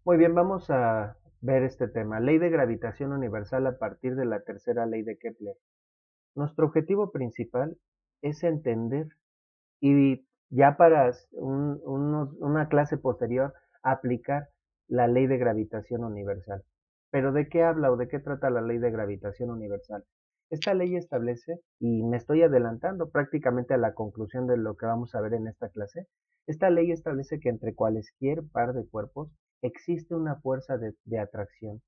Muy bien, vamos a ver este tema. Ley de gravitación universal a partir de la tercera ley de Kepler. Nuestro objetivo principal es entender y ya para una clase posterior aplicar la ley de gravitación universal. Pero ¿de qué habla o de qué trata la ley de gravitación universal? Esta ley establece, y me estoy adelantando prácticamente a la conclusión de lo que vamos a ver en esta clase, esta ley establece que entre cualesquier par de cuerpos existe una fuerza de atracción.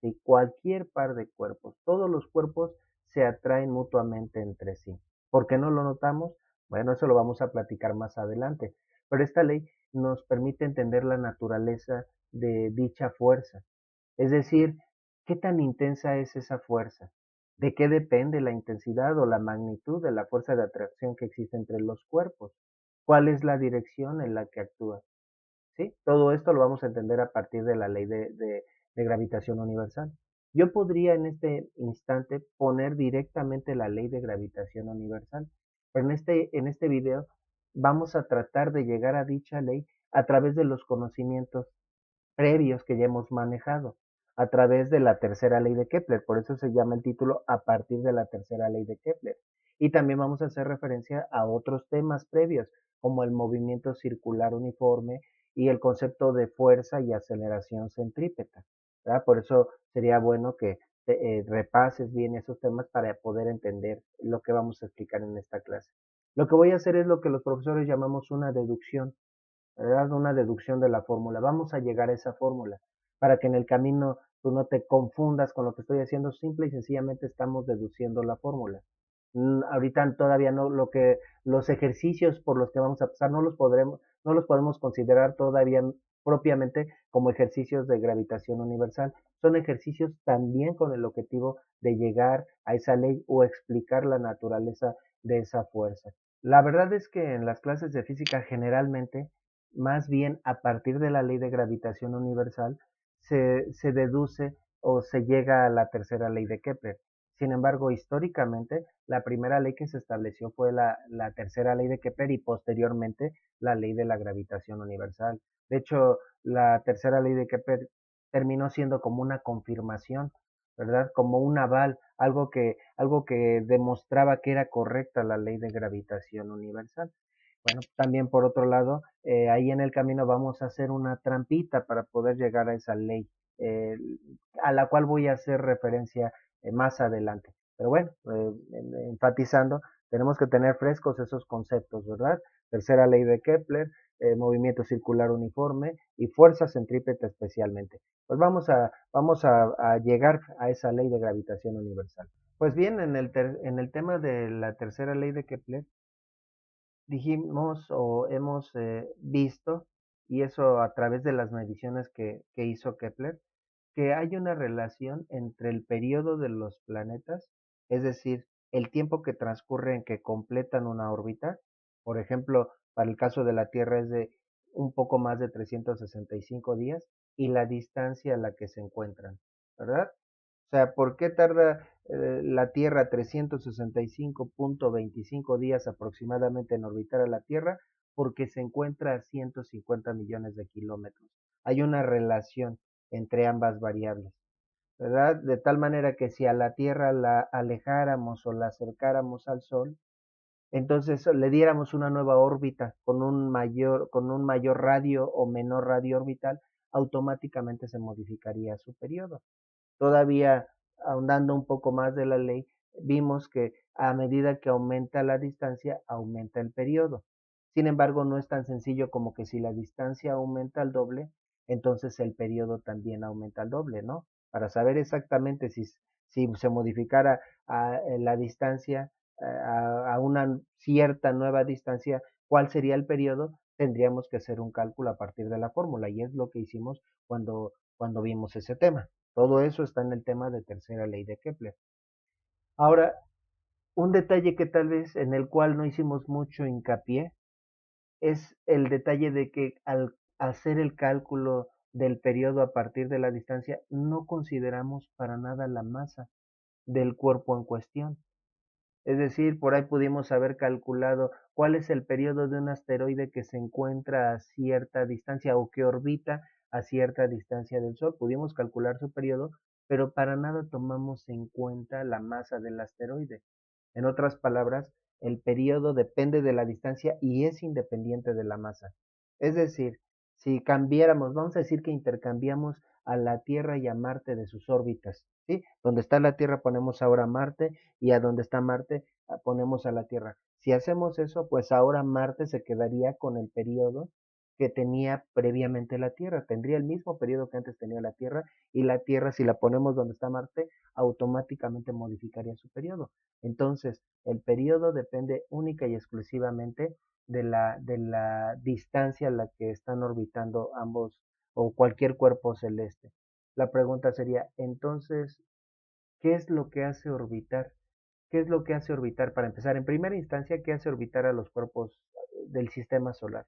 Y cualquier par de cuerpos, todos los cuerpos se atraen mutuamente entre sí. ¿Por qué no lo notamos? Bueno, eso lo vamos a platicar más adelante, pero esta ley nos permite entender la naturaleza de dicha fuerza, es decir, qué tan intensa es esa fuerza, de qué depende la intensidad o la magnitud de la fuerza de atracción que existe entre los cuerpos, cuál es la dirección en la que actúa. ¿Sí? Todo esto lo vamos a entender a partir de la ley de gravitación universal. Yo podría en este instante poner directamente la ley de gravitación universal, pero en este video vamos a tratar de llegar a dicha ley a través de los conocimientos previos que ya hemos manejado, a través de la tercera ley de Kepler, por eso se llama el título a partir de la tercera ley de Kepler. Y también vamos a hacer referencia a otros temas previos, como el movimiento circular uniforme y el concepto de fuerza y aceleración centrípeta, ¿verdad? Por eso sería bueno que repases bien esos temas para poder entender lo que vamos a explicar en esta clase. Lo que voy a hacer es lo que los profesores llamamos una deducción, ¿verdad? Una deducción de la fórmula. Vamos a llegar a esa fórmula para que en el camino tú no te confundas con lo que estoy haciendo. Simple y sencillamente estamos deduciendo la fórmula. Ahorita todavía no, los ejercicios por los que vamos a pasar no los podemos considerar todavía propiamente como ejercicios de gravitación universal. Son ejercicios también con el objetivo de llegar a esa ley o explicar la naturaleza de esa fuerza. La verdad es que en las clases de física generalmente, más bien a partir de la ley de gravitación universal, se deduce o se llega a la tercera ley de Kepler. Sin embargo, históricamente, la primera ley que se estableció fue la tercera ley de Kepler y posteriormente la ley de la gravitación universal. De hecho, la tercera ley de Kepler terminó siendo como una confirmación, ¿verdad? Como un aval, algo que demostraba que era correcta la ley de gravitación universal. Bueno, también por otro lado, ahí en el camino vamos a hacer una trampita para poder llegar a esa ley, eh, a la cual voy a hacer referencia más adelante. Pero bueno, enfatizando, tenemos que tener frescos esos conceptos, ¿verdad? Tercera ley de Kepler, movimiento circular uniforme y fuerza centrípeta especialmente. Pues vamos a llegar a esa ley de gravitación universal. Pues bien, en el tema de la tercera ley de Kepler, dijimos o hemos visto, y eso a través de las mediciones que hizo Kepler, que hay una relación entre el periodo de los planetas, es decir, el tiempo que transcurre en que completan una órbita. Por ejemplo, para el caso de la Tierra es de un poco más de 365 días y la distancia a la que se encuentran, ¿verdad? O sea, ¿por qué tarda la Tierra 365.25 días aproximadamente en orbitar a la Tierra? Porque se encuentra a 150 millones de kilómetros. Hay una relación entre ambas variables, ¿verdad? De tal manera que si a la Tierra la alejáramos o la acercáramos al Sol, entonces le diéramos una nueva órbita con un mayor radio o menor radio orbital, automáticamente se modificaría su periodo. Todavía ahondando un poco más de la ley, vimos que a medida que aumenta la distancia, aumenta el periodo. Sin embargo, no es tan sencillo como que si la distancia aumenta al doble, entonces el periodo también aumenta al doble, ¿no? Para saber exactamente si se modificara la distancia a una cierta nueva distancia, cuál sería el periodo, tendríamos que hacer un cálculo a partir de la fórmula y es lo que hicimos cuando vimos ese tema. Todo eso está en el tema de tercera ley de Kepler. Ahora, un detalle que tal vez en el cual no hicimos mucho hincapié es el detalle de que al hacer el cálculo del periodo a partir de la distancia, no consideramos para nada la masa del cuerpo en cuestión. Es decir, por ahí pudimos haber calculado cuál es el periodo de un asteroide que se encuentra a cierta distancia o que orbita a cierta distancia del Sol. Pudimos calcular su periodo, pero para nada tomamos en cuenta la masa del asteroide. En otras palabras, el periodo depende de la distancia y es independiente de la masa. Es decir, si cambiáramos, vamos a decir que intercambiamos a la Tierra y a Marte de sus órbitas, ¿sí? Donde está la Tierra ponemos ahora Marte y a donde está Marte ponemos a la Tierra. Si hacemos eso, pues ahora Marte se quedaría con el periodo que tenía previamente la Tierra. Tendría el mismo periodo que antes tenía la Tierra y la Tierra, si la ponemos donde está Marte, automáticamente modificaría su periodo. Entonces, el periodo depende única y exclusivamente de la distancia a la que están orbitando ambos o cualquier cuerpo celeste. La pregunta sería, entonces, ¿qué es lo que hace orbitar? ¿Qué es lo que hace orbitar? Para empezar, en primera instancia, ¿qué hace orbitar a los cuerpos del sistema solar?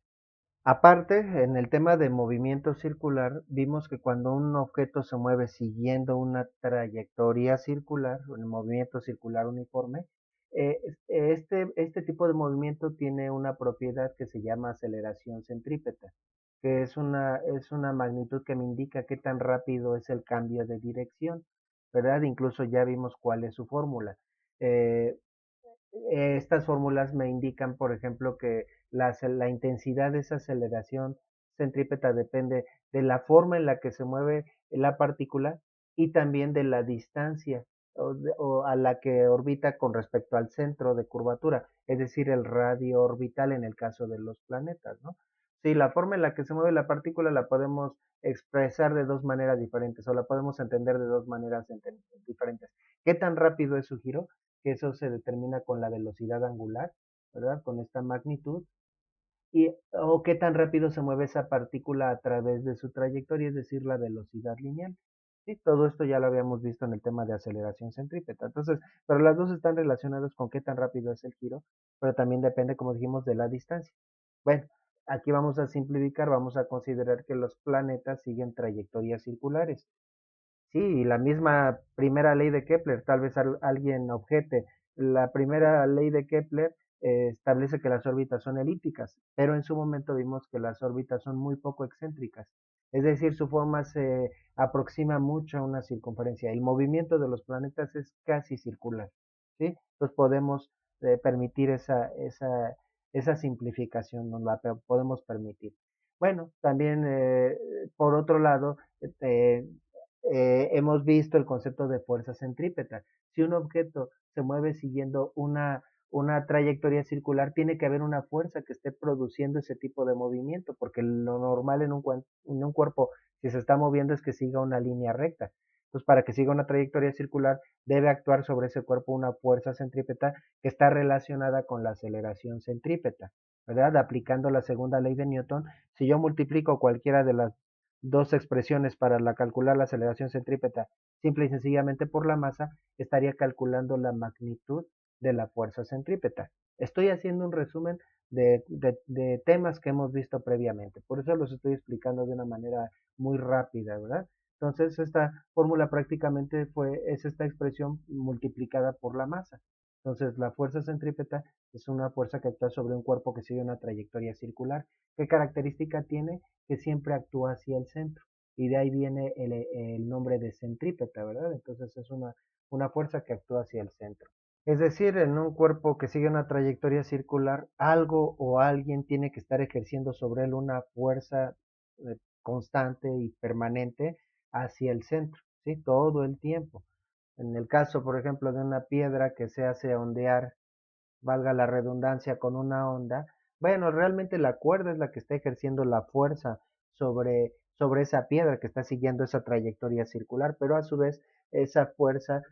Aparte, en el tema de movimiento circular, vimos que cuando un objeto se mueve siguiendo una trayectoria circular, un movimiento circular uniforme, este tipo de movimiento tiene una propiedad que se llama aceleración centrípeta, que es una magnitud que me indica qué tan rápido es el cambio de dirección, ¿verdad? Incluso ya vimos cuál es su fórmula. Eh, Estas fórmulas me indican, por ejemplo, que la intensidad de esa aceleración centrípeta depende de la forma en la que se mueve la partícula y también de la distancia o a la que orbita con respecto al centro de curvatura, es decir, el radio orbital en el caso de los planetas, ¿no? Sí, la forma en la que se mueve la partícula la podemos expresar de dos maneras diferentes o la podemos entender de dos maneras diferentes. ¿Qué tan rápido es su giro? Que eso se determina con la velocidad angular, ¿verdad? Con esta magnitud. O qué tan rápido se mueve esa partícula a través de su trayectoria, es decir, la velocidad lineal. Sí, todo esto ya lo habíamos visto en el tema de aceleración centrípeta. Entonces, pero las dos están relacionadas con qué tan rápido es el giro, pero también depende, como dijimos, de la distancia. Bueno, aquí vamos a simplificar, vamos a considerar que los planetas siguen trayectorias circulares. Sí, y la misma primera ley de Kepler, tal vez alguien objete, la primera ley de Kepler establece que las órbitas son elípticas, pero en su momento vimos que las órbitas son muy poco excéntricas, es decir, su forma se aproxima mucho a una circunferencia. El movimiento de los planetas es casi circular, ¿sí? Entonces podemos permitir esa simplificación, nos la podemos permitir. Bueno, también por otro lado, eh, hemos visto el concepto de fuerza centrípeta. Si un objeto se mueve siguiendo una trayectoria circular, tiene que haber una fuerza que esté produciendo ese tipo de movimiento, porque lo normal en un cuerpo, si se está moviendo, es que siga una línea recta. Entonces, para que siga una trayectoria circular, debe actuar sobre ese cuerpo una fuerza centrípeta que está relacionada con la aceleración centrípeta, ¿verdad? Aplicando la segunda ley de Newton, si yo multiplico cualquiera de las dos expresiones para calcular la aceleración centrípeta simple y sencillamente por la masa, estaría calculando la magnitud de la fuerza centrípeta. Estoy haciendo un resumen de temas que hemos visto previamente, por eso los estoy explicando de una manera muy rápida, ¿verdad? Entonces, esta fórmula prácticamente es esta expresión multiplicada por la masa. Entonces, la fuerza centrípeta es una fuerza que actúa sobre un cuerpo que sigue una trayectoria circular. ¿Qué característica tiene? Que siempre actúa hacia el centro. Y de ahí viene el nombre de centrípeta, ¿verdad? Entonces es una fuerza que actúa hacia el centro. Es decir, en un cuerpo que sigue una trayectoria circular, algo o alguien tiene que estar ejerciendo sobre él una fuerza constante y permanente hacia el centro, ¿sí? Todo el tiempo. En el caso, por ejemplo, de una piedra que se hace ondear, valga la redundancia, con una onda, bueno, realmente la cuerda es la que está ejerciendo la fuerza sobre esa piedra que está siguiendo esa trayectoria circular, pero a su vez esa fuerza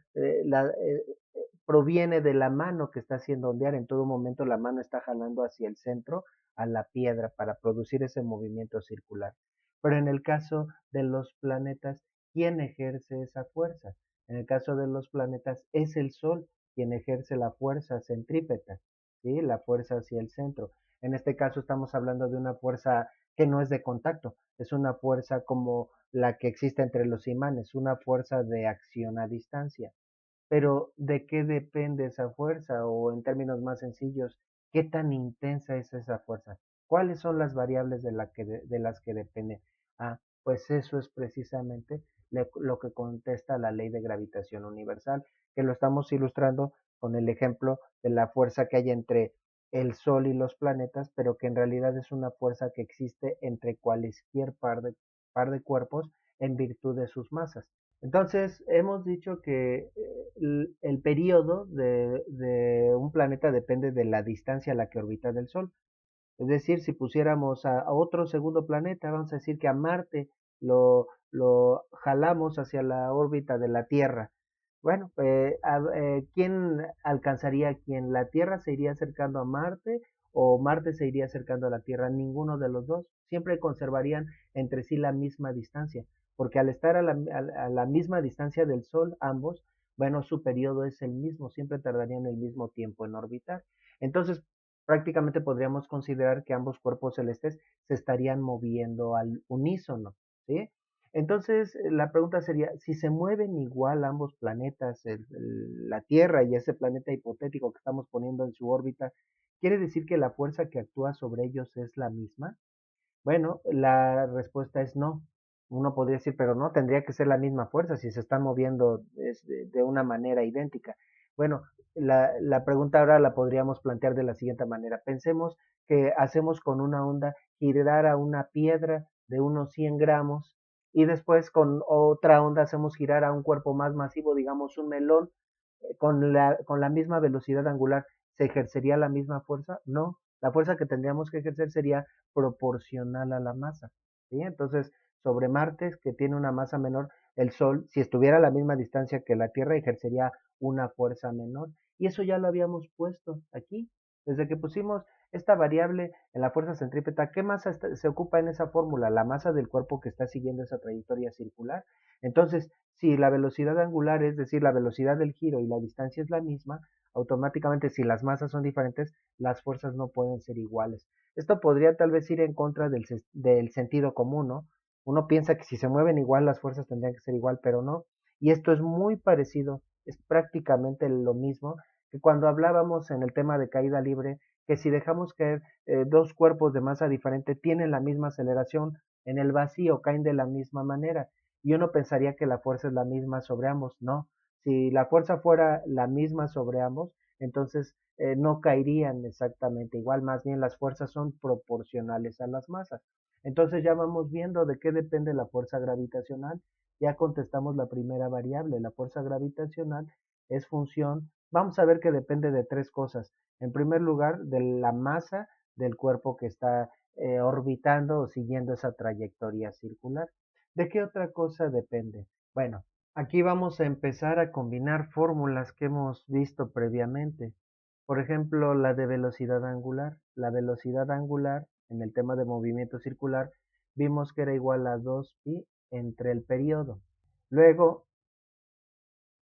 proviene de la mano que está haciendo ondear. En todo momento la mano está jalando hacia el centro a la piedra para producir ese movimiento circular. Pero en el caso de los planetas, ¿quién ejerce esa fuerza? En el caso de los planetas es el Sol quien ejerce la fuerza centrípeta, ¿sí? La fuerza hacia el centro. En este caso estamos hablando de una fuerza que no es de contacto, es una fuerza como la que existe entre los imanes, una fuerza de acción a distancia. Pero ¿de qué depende esa fuerza? O en términos más sencillos, ¿qué tan intensa es esa fuerza? ¿Cuáles son las variables de las que depende? Ah, pues eso es precisamente lo que contesta la ley de gravitación universal, que lo estamos ilustrando con el ejemplo de la fuerza que hay entre el Sol y los planetas, pero que en realidad es una fuerza que existe entre cualesquier par de cuerpos en virtud de sus masas. Entonces, hemos dicho que el periodo de un planeta depende de la distancia a la que orbita del Sol. Es decir, si pusiéramos a otro segundo planeta, vamos a decir que a Marte lo jalamos hacia la órbita de la Tierra. Bueno, ¿quién alcanzaría a quién? ¿La Tierra se iría acercando a Marte o Marte se iría acercando a la Tierra? Ninguno de los dos. Siempre conservarían entre sí la misma distancia, porque al estar a la misma distancia del Sol, ambos, bueno, su periodo es el mismo, siempre tardarían el mismo tiempo en orbitar. Entonces, prácticamente podríamos considerar que ambos cuerpos celestes se estarían moviendo al unísono, ¿sí? Entonces, la pregunta sería, si se mueven igual ambos planetas, la Tierra y ese planeta hipotético que estamos poniendo en su órbita, ¿quiere decir que la fuerza que actúa sobre ellos es la misma? Bueno, la respuesta es no. Uno podría decir, pero no, tendría que ser la misma fuerza si se están moviendo de una manera idéntica. Bueno, la pregunta ahora la podríamos plantear de la siguiente manera. Pensemos que hacemos con una onda girar a una piedra de unos 100 gramos y después con otra onda hacemos girar a un cuerpo más masivo, digamos un melón, con la misma velocidad angular. ¿Se ejercería la misma fuerza? No, la fuerza que tendríamos que ejercer sería proporcional a la masa, ¿sí? Entonces, sobre Marte, que tiene una masa menor, el Sol, si estuviera a la misma distancia que la Tierra, ejercería una fuerza menor. Y eso ya lo habíamos puesto aquí. Desde que pusimos esta variable en la fuerza centrípeta, ¿qué masa se ocupa en esa fórmula? La masa del cuerpo que está siguiendo esa trayectoria circular. Entonces, si la velocidad angular, es decir, la velocidad del giro y la distancia es la misma, automáticamente si las masas son diferentes, las fuerzas no pueden ser iguales. Esto podría tal vez ir en contra del sentido común, ¿no? Uno piensa que si se mueven igual, las fuerzas tendrían que ser igual, pero no. Y esto es muy parecido, es prácticamente lo mismo que cuando hablábamos en el tema de caída libre, que si dejamos caer dos cuerpos de masa diferente, tienen la misma aceleración en el vacío, caen de la misma manera. Y uno pensaría que la fuerza es la misma sobre ambos, no. Si la fuerza fuera la misma sobre ambos, entonces no caerían exactamente igual, más bien las fuerzas son proporcionales a las masas. Entonces ya vamos viendo de qué depende la fuerza gravitacional. Ya contestamos la primera variable. La fuerza gravitacional es función, vamos a ver que depende de tres cosas. En primer lugar, de la masa del cuerpo que está orbitando o siguiendo esa trayectoria circular. ¿De qué otra cosa depende? Bueno, aquí vamos a empezar a combinar fórmulas que hemos visto previamente. Por ejemplo, la de velocidad angular. La velocidad angular, en el tema de movimiento circular, vimos que era igual a 2pi entre el periodo. Luego,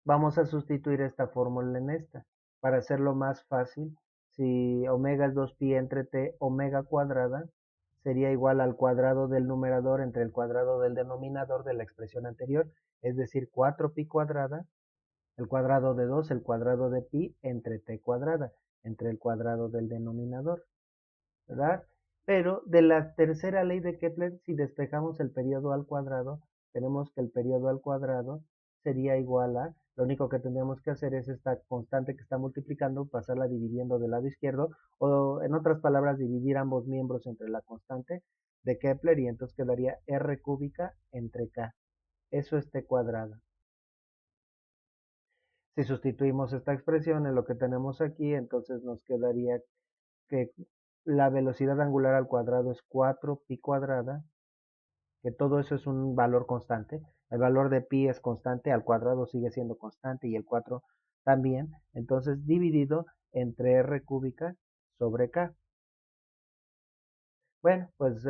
vamos a sustituir esta fórmula en esta. Para hacerlo más fácil, si omega es 2pi entre t, omega cuadrada sería igual al cuadrado del numerador entre el cuadrado del denominador de la expresión anterior, es decir, 4pi cuadrada, el cuadrado de 2, el cuadrado de pi entre t cuadrada, entre el cuadrado del denominador, ¿verdad? Pero de la tercera ley de Kepler, si despejamos el periodo al cuadrado, tenemos que el periodo al cuadrado sería igual a, lo único que tendríamos que hacer es esta constante que está multiplicando, pasarla dividiendo del lado izquierdo, o en otras palabras, dividir ambos miembros entre la constante de Kepler y entonces quedaría r cúbica entre k. Eso es t cuadrada. Si sustituimos esta expresión en lo que tenemos aquí, entonces nos quedaría que la velocidad angular al cuadrado es 4pi cuadrada, que todo eso es un valor constante. El valor de pi es constante, al cuadrado sigue siendo constante y el 4 también. Entonces dividido entre r cúbica sobre k. Bueno, pues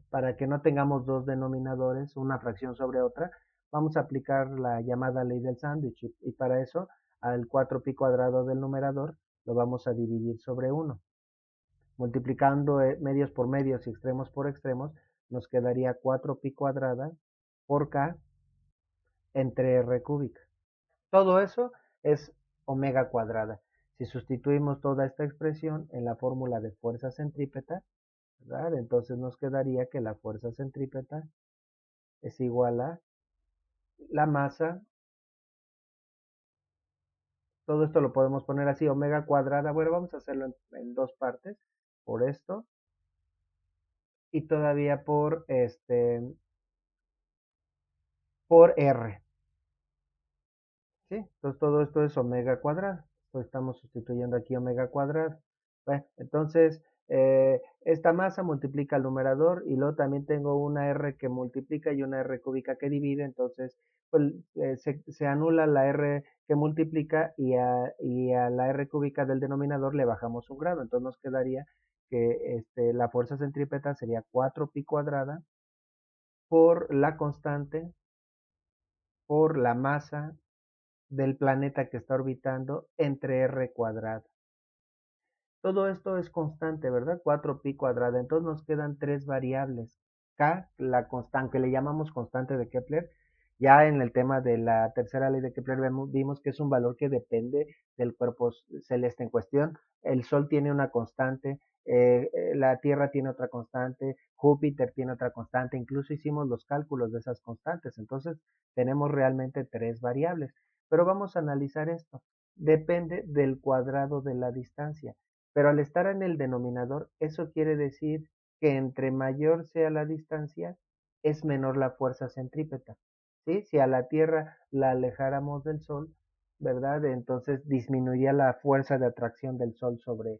para que no tengamos dos denominadores, una fracción sobre otra, vamos a aplicar la llamada ley del sándwich y para eso al 4pi cuadrado del numerador lo vamos a dividir sobre 1. Multiplicando medios por medios y extremos por extremos, nos quedaría 4pi cuadrada por k entre r cúbica. Todo eso es omega cuadrada. Si sustituimos toda esta expresión en la fórmula de fuerza centrípeta, ¿verdad? Entonces nos quedaría que la fuerza centrípeta es igual a la masa. Todo esto lo podemos poner así, omega cuadrada. Bueno, vamos a hacerlo en dos partes, por esto y todavía por R, ¿sí? Entonces todo esto es omega cuadrada. Entonces estamos sustituyendo aquí omega cuadrada. Bueno, entonces esta masa multiplica el numerador y luego también tengo una R que multiplica y una R cúbica que divide. Entonces pues, se anula la R que multiplica y a la R cúbica del denominador le bajamos un grado. Entonces nos quedaría que la fuerza centrípeta sería 4pi cuadrada por la constante, por la masa del planeta que está orbitando entre r cuadrado. Todo esto es constante, ¿verdad? 4pi cuadrada. Entonces nos quedan tres variables. K, la constante, que le llamamos constante de Kepler. Ya en el tema de la tercera ley de Kepler vimos que es un valor que depende del cuerpo celeste en cuestión. El Sol tiene una constante, la Tierra tiene otra constante, Júpiter tiene otra constante, incluso hicimos los cálculos de esas constantes. Entonces tenemos realmente tres variables. Pero vamos a analizar esto. Depende del cuadrado de la distancia. Pero al estar en el denominador, eso quiere decir que entre mayor sea la distancia, es menor la fuerza centrípeta. ¿Sí? Si a la Tierra la alejáramos del Sol, ¿verdad? Entonces disminuiría la fuerza de atracción del Sol sobre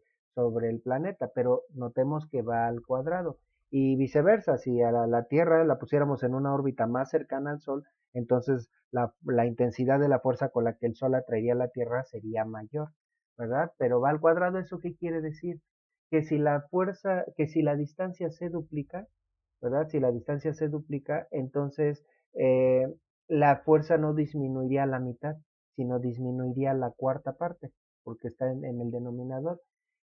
el planeta, pero notemos que va al cuadrado. Y viceversa, si a la Tierra la pusiéramos en una órbita más cercana al Sol, entonces la intensidad de la fuerza con la que el Sol atraería a la Tierra sería mayor. ¿Verdad? Pero va al cuadrado, ¿eso qué quiere decir? Que si la fuerza, que si la distancia se duplica, ¿verdad? Si la distancia se duplica, entonces la fuerza no disminuiría a la mitad, sino disminuiría a la cuarta parte, porque está en el denominador.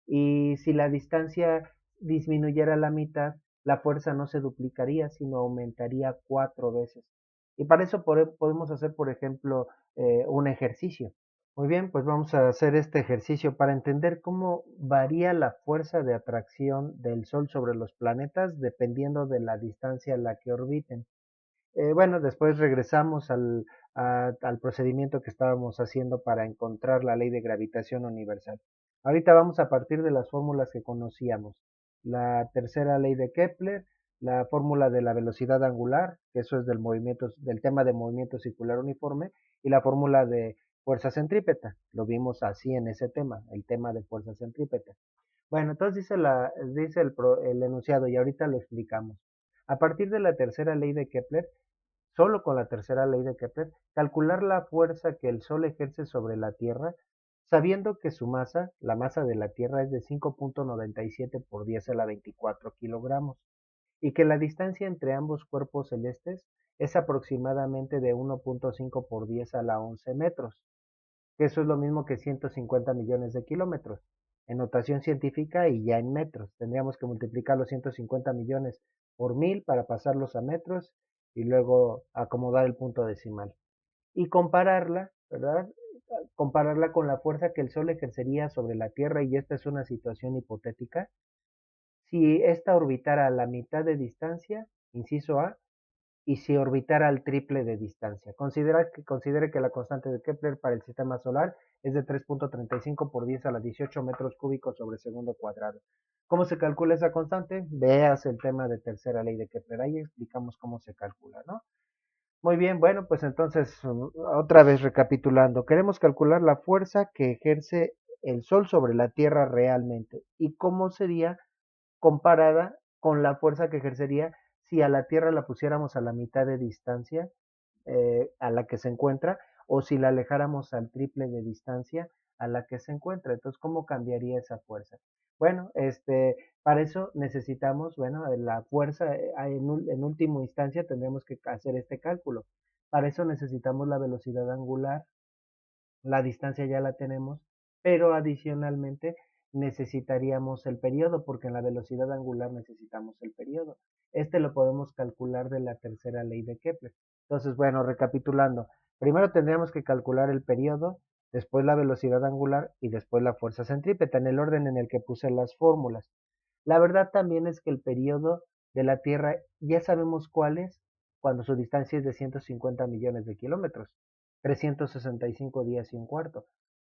Y si la distancia disminuyera a la mitad, la fuerza no se duplicaría, sino aumentaría 4 veces. Y para eso podemos hacer, por ejemplo, un ejercicio. Muy bien, pues vamos a hacer este ejercicio para entender cómo varía la fuerza de atracción del Sol sobre los planetas dependiendo de la distancia a la que orbiten. Bueno, después regresamos al procedimiento que estábamos haciendo para encontrar la ley de gravitación universal. Ahorita vamos a partir de las fórmulas que conocíamos. La tercera ley de Kepler, la fórmula de la velocidad angular, que eso es del tema de movimiento circular uniforme, y la fórmula de fuerza centrípeta. Lo vimos así en ese tema, el tema de fuerza centrípeta. Bueno, entonces dice el enunciado y ahorita lo explicamos. A partir de la tercera ley de Kepler, solo con la tercera ley de Kepler, calcular la fuerza que el Sol ejerce sobre la Tierra, sabiendo que su masa, la masa de la Tierra, es de 5.97 por 10 a la 24 kilogramos, y que la distancia entre ambos cuerpos celestes es aproximadamente de 1.5 por 10 a la 11 metros, que eso es lo mismo que 150 millones de kilómetros. En notación científica y ya en metros. Tendríamos que multiplicar los 150 millones por 1000 para pasarlos a metros y luego acomodar el punto decimal. Y compararla, ¿verdad? Compararla con la fuerza que el Sol ejercería sobre la Tierra, y esta es una situación hipotética. Si ésta orbitara a la mitad de distancia, inciso A, y si orbitara al triple de distancia. Considere que la constante de Kepler para el sistema solar es de 3.35 por 10 a la 18 metros cúbicos sobre segundo cuadrado. ¿Cómo se calcula esa constante? Veas el tema de tercera ley de Kepler. Ahí explicamos cómo se calcula, ¿no? Muy bien, bueno, pues entonces, otra vez recapitulando, queremos calcular la fuerza que ejerce el Sol sobre la Tierra realmente y cómo sería comparada con la fuerza que ejercería si a la Tierra la pusiéramos a la mitad de distancia a la que se encuentra o si la alejáramos al triple de distancia a la que se encuentra. Entonces, ¿cómo cambiaría esa fuerza? Bueno, para eso necesitamos, bueno, la fuerza, en última instancia tendremos que hacer este cálculo. Para eso necesitamos la velocidad angular, la distancia ya la tenemos, pero adicionalmente necesitaríamos el periodo, porque en la velocidad angular necesitamos el periodo. Este lo podemos calcular de la tercera ley de Kepler. Entonces, bueno, recapitulando, primero tendríamos que calcular el periodo, después la velocidad angular y después la fuerza centrípeta, en el orden en el que puse las fórmulas. La verdad también es que el periodo de la Tierra ya sabemos cuál es cuando su distancia es de 150 millones de kilómetros, 365 días y un cuarto.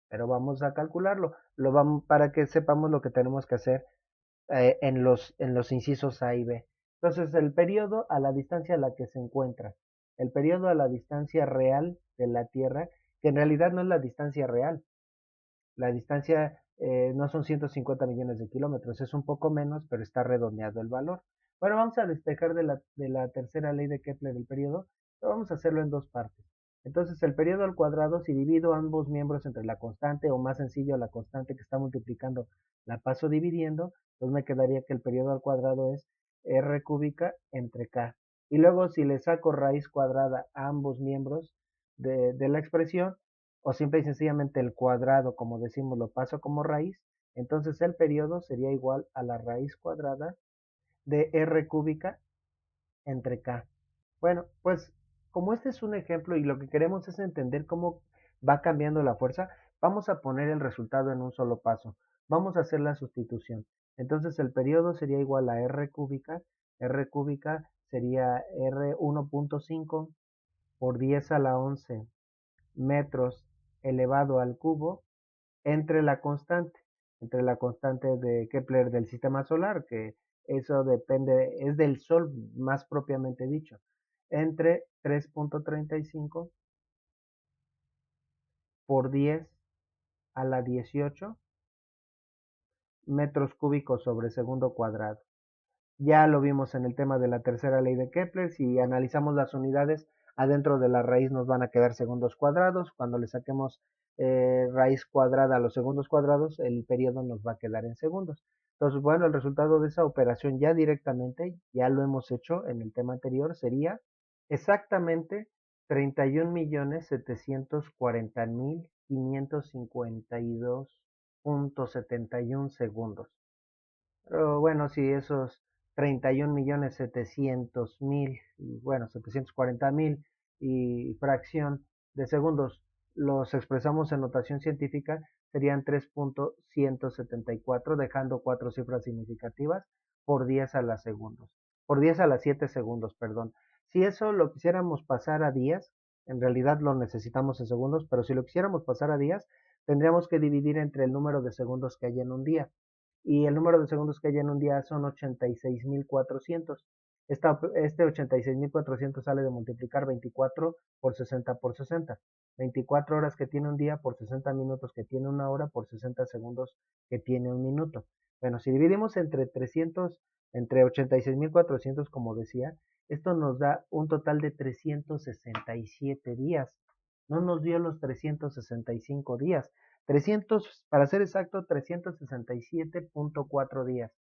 Pero vamos a calcularlo, lo vamos, para que sepamos lo que tenemos que hacer en los incisos A y B. Entonces, el periodo a la distancia a la que se encuentra, el periodo a la distancia real de la Tierra, que en realidad no es la distancia real, la distancia no son 150 millones de kilómetros, es un poco menos, pero está redondeado el valor. Bueno, vamos a despejar de la tercera ley de Kepler del periodo, pero vamos a hacerlo en dos partes. Entonces, el periodo al cuadrado, si divido ambos miembros entre la constante, o más sencillo, la constante que está multiplicando, la paso dividiendo, pues me quedaría que el periodo al cuadrado es R cúbica entre K. Y luego, si le saco raíz cuadrada a ambos miembros de la expresión, o simple y sencillamente el cuadrado, como decimos, lo paso como raíz, entonces el periodo sería igual a la raíz cuadrada de R cúbica entre K. Bueno, pues como este es un ejemplo y lo que queremos es entender cómo va cambiando la fuerza, vamos a poner el resultado en un solo paso. Vamos a hacer la sustitución. Entonces el periodo sería igual a R cúbica sería R 1.5 por 10 a la 11 metros elevado al cubo entre la constante, entre la constante de Kepler del sistema solar, que eso depende, es del Sol más propiamente dicho, entre 3.35 por 10 a la 18 metros cúbicos sobre segundo cuadrado. Ya lo vimos en el tema de la tercera ley de Kepler, si analizamos las unidades, adentro de la raíz nos van a quedar segundos cuadrados, cuando le saquemos raíz cuadrada a los segundos cuadrados, el periodo nos va a quedar en segundos. Entonces, bueno, el resultado de esa operación ya directamente, ya lo hemos hecho en el tema anterior, sería exactamente 31.740.552.71 segundos. Pero bueno, si esos 31.700.000, bueno, 740.000 y fracción de segundos los expresamos en notación científica, serían 3.174, dejando cuatro cifras significativas por 10 a las segundos, por 10 a las 7 segundos, perdón. Si eso lo quisiéramos pasar a días, en realidad lo necesitamos en segundos, pero si lo quisiéramos pasar a días, tendríamos que dividir entre el número de segundos que hay en un día y el número de segundos que hay en un día son 86.400. Este 86.400 sale de multiplicar 24 por 60 por 60. 24 horas que tiene un día por 60 minutos que tiene una hora por 60 segundos que tiene un minuto. Bueno, si dividimos entre 300, entre 86.400, como decía, esto nos da un total de 367 días. No nos dio los 365 días. 300, para ser exacto, 367.4 días.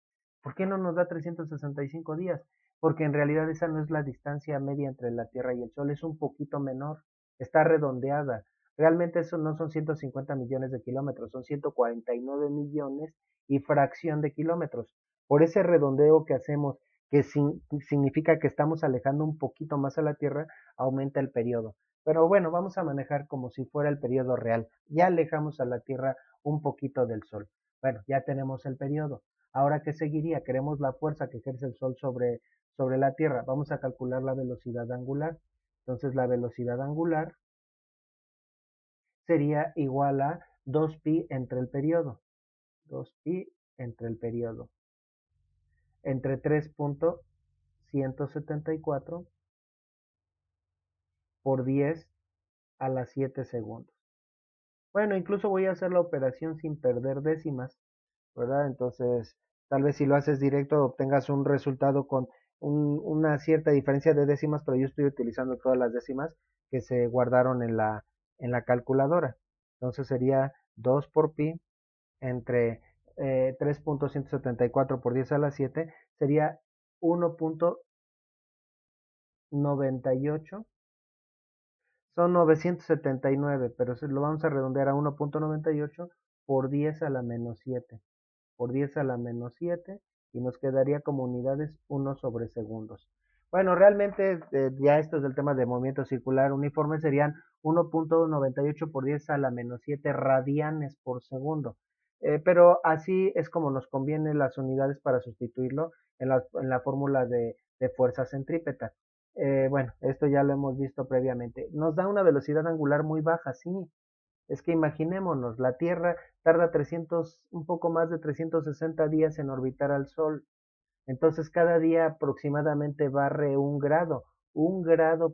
¿Por qué no nos da 365 días? Porque en realidad esa no es la distancia media entre la Tierra y el Sol, es un poquito menor, está redondeada. Realmente eso no son 150 millones de kilómetros, son 149 millones y fracción de kilómetros. Por ese redondeo que hacemos, que significa que estamos alejando un poquito más a la Tierra, aumenta el periodo. Pero bueno, vamos a manejar como si fuera el periodo real. Ya alejamos a la Tierra un poquito del Sol. Bueno, ya tenemos el periodo. Ahora, ¿qué seguiría? Queremos la fuerza que ejerce el Sol sobre la Tierra. Vamos a calcular la velocidad angular. Entonces, la velocidad angular sería igual a 2pi entre el periodo. 2pi entre el periodo. Entre 3.174 por 10 a las 7 segundos. Bueno, incluso voy a hacer la operación sin perder décimas, ¿verdad? Entonces, tal vez si lo haces directo obtengas un resultado con una cierta diferencia de décimas, pero yo estoy utilizando todas las décimas que se guardaron en la calculadora. Entonces sería 2 por pi entre 3.174 por 10 a la 7, sería 1.98. Son 979, pero lo vamos a redondear a 1.98 por 10 a la menos 7. Por 10 a la menos 7 y nos quedaría como unidades 1 sobre segundos. Bueno, realmente ya esto es del tema de movimiento circular uniforme, serían 1.98 por 10 a la menos 7 radianes por segundo. Pero así es como nos conviene las unidades para sustituirlo en la fórmula de fuerza centrípeta. Bueno, esto ya lo hemos visto previamente. Nos da una velocidad angular muy baja, sí. Es que imaginémonos, la Tierra tarda 300, un poco más de 360 días en orbitar al Sol. Entonces cada día aproximadamente barre un grado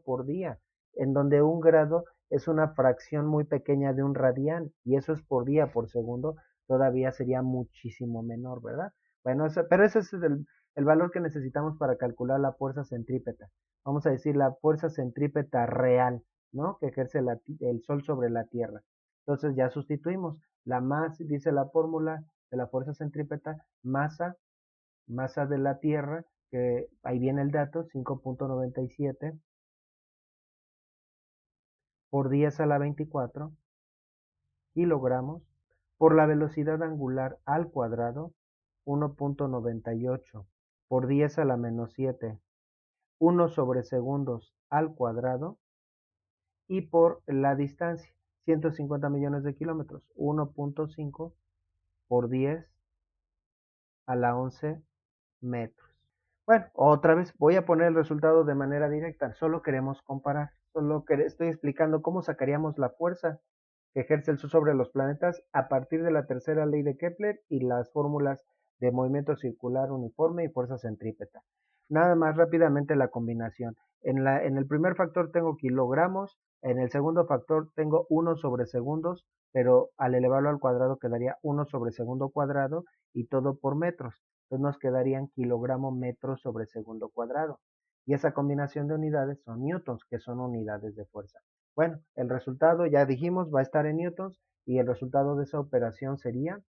por día, en donde un grado es una fracción muy pequeña de un radián, y eso es por día, por segundo, todavía sería muchísimo menor, ¿verdad? Bueno, pero ese es el valor que necesitamos para calcular la fuerza centrípeta. Vamos a decir la fuerza centrípeta real, ¿no? Que ejerce el Sol sobre la Tierra. Entonces ya sustituimos la masa, dice la fórmula de la fuerza centrípeta, masa de la Tierra, que ahí viene el dato, 5.97 por 10 a la 24 kilogramos, por la velocidad angular al cuadrado, 1.98 por 10 a la menos 7, 1 sobre segundos al cuadrado, y por la distancia, 150 millones de kilómetros, 1.5 por 10 a la 11 metros. Bueno, otra vez voy a poner el resultado de manera directa. Solo queremos comparar. Estoy explicando cómo sacaríamos la fuerza que ejerce el Sol sobre los planetas a partir de la tercera ley de Kepler y las fórmulas de movimiento circular uniforme y fuerza centrípeta. Nada más rápidamente la combinación. En el primer factor tengo kilogramos, en el segundo factor tengo 1 sobre segundos, pero al elevarlo al cuadrado quedaría 1 sobre segundo cuadrado y todo por metros. Entonces nos quedarían kilogramo metros sobre segundo cuadrado. Y esa combinación de unidades son newtons, que son unidades de fuerza. Bueno, el resultado, ya dijimos, va a estar en newtons y el resultado de esa operación sería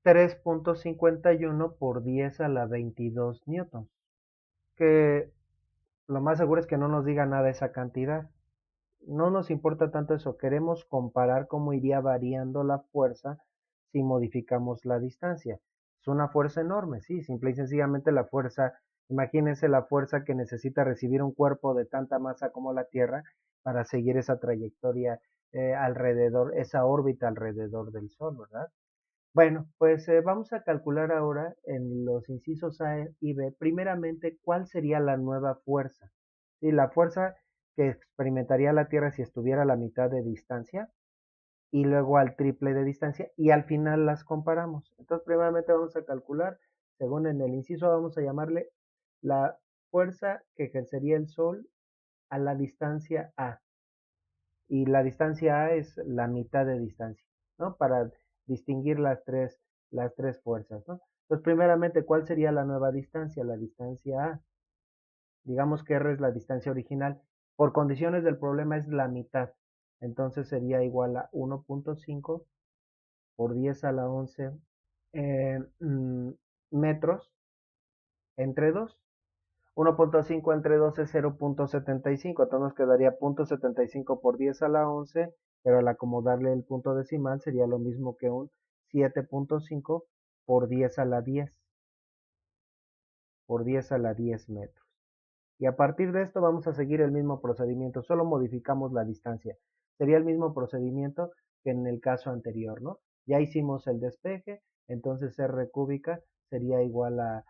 3.51 por 10 a la 22 newtons, que lo más seguro es que no nos diga nada esa cantidad. No nos importa tanto eso, queremos comparar cómo iría variando la fuerza si modificamos la distancia. Es una fuerza enorme, sí, simple y sencillamente la fuerza, imagínense la fuerza que necesita recibir un cuerpo de tanta masa como la Tierra para seguir esa trayectoria alrededor, esa órbita alrededor del Sol, ¿verdad? Bueno, pues vamos a calcular ahora en los incisos A y B, primeramente, cuál sería la nueva fuerza. ¿Sí? La fuerza que experimentaría la Tierra si estuviera a la mitad de distancia y luego al triple de distancia y al final las comparamos. Entonces, primeramente vamos a calcular, según en el inciso, vamos a llamarle la fuerza que ejercería el Sol a la distancia A. Y la distancia A es la mitad de distancia, ¿no? Para distinguir las tres fuerzas, ¿no? Entonces, primeramente, ¿cuál sería la nueva distancia? La distancia A. Digamos que R es la distancia original. Por condiciones del problema es la mitad. Entonces sería igual a 1.5 por 10 a la 11 eh, mm, metros entre 2. 1.5 entre 2 es 0.75, entonces nos quedaría 0.75 por 10 a la 11, pero al acomodarle el punto decimal sería lo mismo que un 7.5 por 10 a la 10, por 10 a la 10 metros. Y a partir de esto vamos a seguir el mismo procedimiento, solo modificamos la distancia. Sería el mismo procedimiento que en el caso anterior, ¿no? Ya hicimos el despeje, entonces R cúbica sería igual a,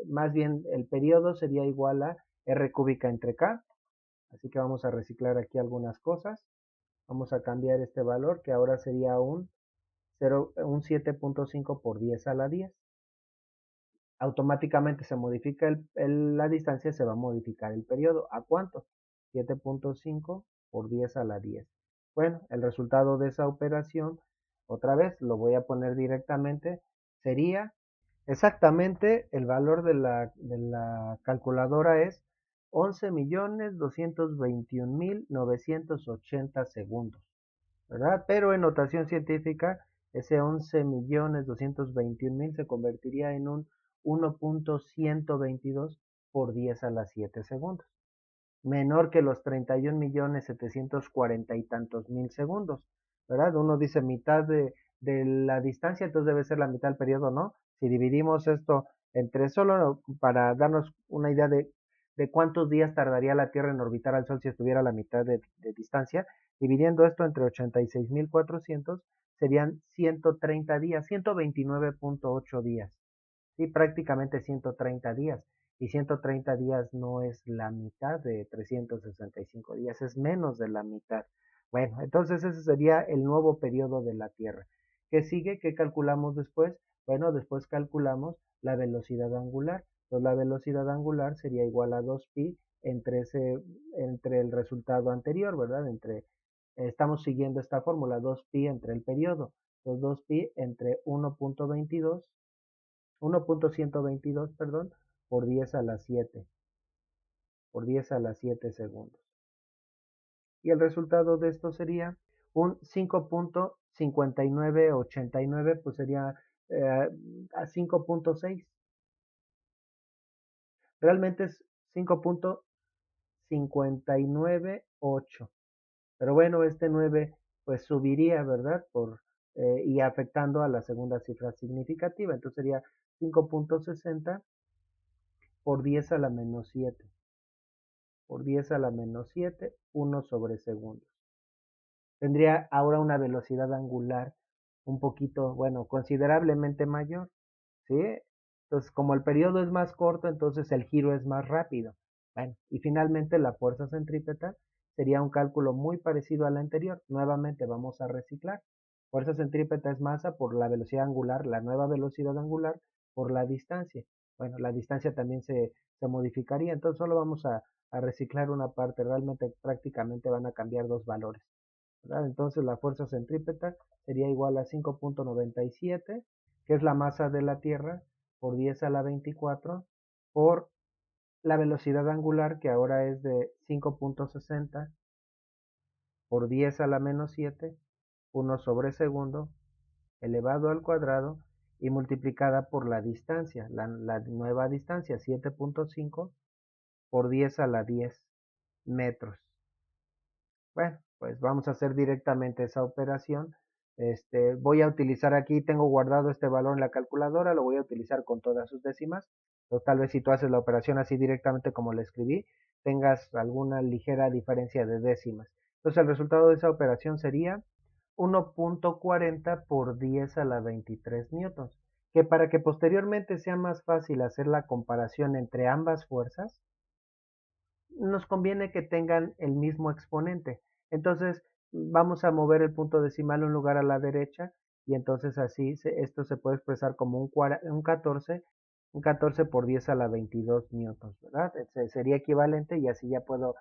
más bien el periodo sería igual a R cúbica entre K. Así que vamos a reciclar aquí algunas cosas. Vamos a cambiar este valor que ahora sería un 7.5 por 10 a la 10. Automáticamente se modifica la distancia, se va a modificar el periodo. ¿A cuánto? 7.5 por 10 a la 10. Bueno, el resultado de esa operación, otra vez lo voy a poner directamente, sería exactamente el valor de la calculadora es 11.221.980 segundos, ¿verdad? Pero en notación científica, ese 11.221.000 se convertiría en un 1.122 por 10 a la 7 segundos, menor que los 31.740 y tantos mil segundos, ¿verdad? Uno dice mitad de la distancia, entonces debe ser la mitad del periodo, ¿no? Si dividimos esto entre solo para darnos una idea de de cuántos días tardaría la Tierra en orbitar al Sol si estuviera a la mitad de distancia, dividiendo esto entre 86.400, serían 130 días, 129.8 días. Sí, prácticamente 130 días. Y 130 días no es la mitad de 365 días, es menos de la mitad. Bueno, entonces ese sería el nuevo periodo de la Tierra. ¿Qué sigue? ¿Qué calculamos después? Bueno, después calculamos la velocidad angular. Entonces la velocidad angular sería igual a 2pi entre el resultado anterior, ¿verdad? Estamos siguiendo esta fórmula, 2pi entre el periodo. Entonces 2pi entre 1.122, perdón, por 10 a la 7, por 10 a la 7 segundos. Y el resultado de esto sería un 5.5989, pues sería a 5.6. Realmente es 5.598. Pero bueno, este 9 pues subiría, ¿verdad? Y afectando a la segunda cifra significativa. Entonces sería 5.60 por 10 a la menos 7. Por 10 a la menos 7, 1 sobre segundos. Tendría ahora una velocidad angular un poquito, bueno, considerablemente mayor, ¿sí? Entonces, como el periodo es más corto, entonces el giro es más rápido. Bueno, y finalmente la fuerza centrípeta sería un cálculo muy parecido al anterior. Nuevamente vamos a reciclar. Fuerza centrípeta es masa por la velocidad angular, la nueva velocidad angular por la distancia. Bueno, la distancia también se modificaría, entonces solo vamos a reciclar una parte. Realmente prácticamente van a cambiar dos valores, ¿verdad? Entonces la fuerza centrípeta sería igual a 5.97, que es la masa de la Tierra, por 10 a la 24, por la velocidad angular, que ahora es de 5.60, por 10 a la menos 7, 1 sobre segundo, elevado al cuadrado, y multiplicada por la distancia, la nueva distancia, 7.5, por 10 a la 10 metros. Bueno, pues vamos a hacer directamente esa operación. Voy a utilizar aquí, tengo guardado este valor en la calculadora, lo voy a utilizar con todas sus décimas. O tal vez si tú haces la operación así directamente como la escribí, tengas alguna ligera diferencia de décimas. Entonces el resultado de esa operación sería 1.40 por 10 a la 23 newtons. Que para que posteriormente sea más fácil hacer la comparación entre ambas fuerzas, nos conviene que tengan el mismo exponente. Entonces vamos a mover el punto decimal un lugar a la derecha y entonces así esto se puede expresar como un 14, un 14 por 10 a la 22 newtons, ¿verdad? Sería equivalente y así ya puedo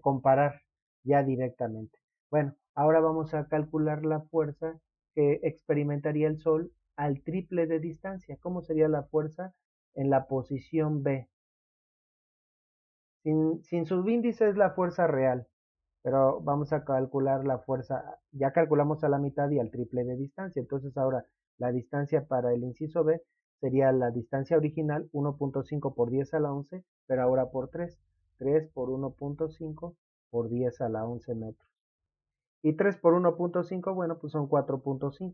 comparar ya directamente. Bueno, ahora vamos a calcular la fuerza que experimentaría el Sol al triple de distancia. ¿Cómo sería la fuerza en la posición B? Sin subíndice es la fuerza real, pero vamos a calcular la fuerza, ya calculamos a la mitad y al triple de distancia, entonces ahora la distancia para el inciso B sería la distancia original 1.5 por 10 a la 11, pero ahora por 3, 3 por 1.5 por 10 a la 11 metros. Y 3 por 1.5, bueno, pues son 4.5,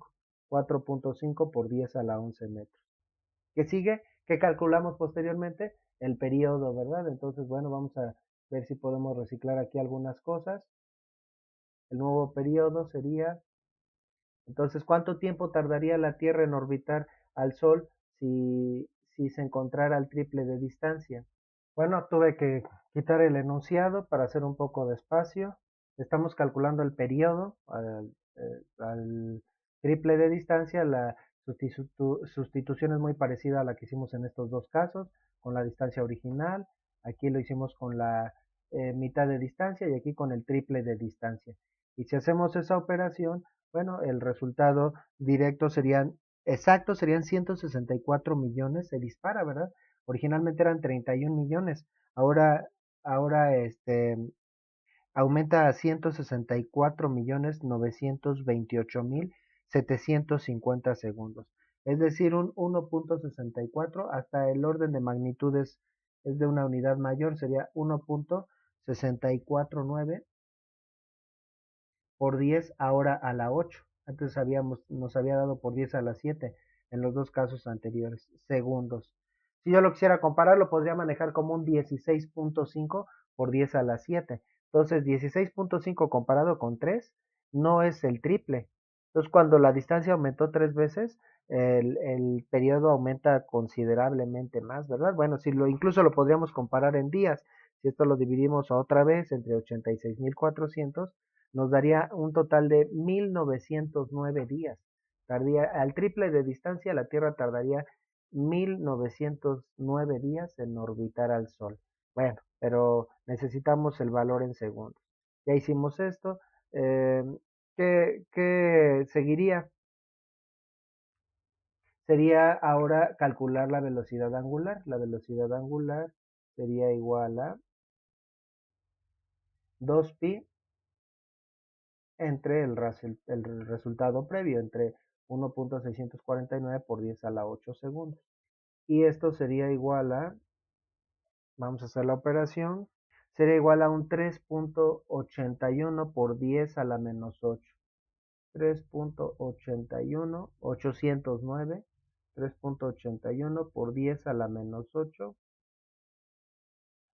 4.5 por 10 a la 11 metros. ¿Qué sigue? ¿Qué calculamos posteriormente? El periodo, ¿verdad? Entonces, bueno, vamos a ver si podemos reciclar aquí algunas cosas. El nuevo periodo sería, entonces, ¿cuánto tiempo tardaría la Tierra en orbitar al Sol si se encontrara al triple de distancia? Bueno, tuve que quitar el enunciado para hacer un poco de espacio. Estamos calculando el periodo al triple de distancia. La sustitución es muy parecida a la que hicimos en estos dos casos, con la distancia original. Aquí lo hicimos con la mitad de distancia y aquí con el triple de distancia. Y si hacemos esa operación, bueno, el resultado directo serían 164 millones, se dispara, ¿verdad? Originalmente eran 31 millones, ahora aumenta a 164 millones 928 mil 750 segundos. Es decir, un 1.64, hasta el orden de magnitudes es de una unidad mayor, sería 1.649 por 10 ahora a la 8. Antes nos había dado por 10 a la 7 en los dos casos anteriores, segundos. Si yo lo quisiera comparar, lo podría manejar como un 16.5 por 10 a la 7. Entonces, 16.5 comparado con 3 no es el triple. Entonces, cuando la distancia aumentó 3 veces, el periodo aumenta considerablemente más, ¿verdad? Bueno, si lo incluso lo podríamos comparar en días. Si esto lo dividimos otra vez entre 86.400, nos daría un total de 1909 días. Al triple de distancia, la Tierra tardaría 1909 días en orbitar al Sol. Bueno, pero necesitamos el valor en segundos. Ya hicimos esto. eh, ¿Qué seguiría? Sería ahora calcular la velocidad angular. La velocidad angular sería igual a 2pi entre el resultado previo, entre 1.649 por 10 a la 8 segundos. Y esto sería igual a, vamos a hacer la operación, sería igual a un 3.81 por 10 a la menos 8. 3.81, 809, 3.81 por 10 a la menos 8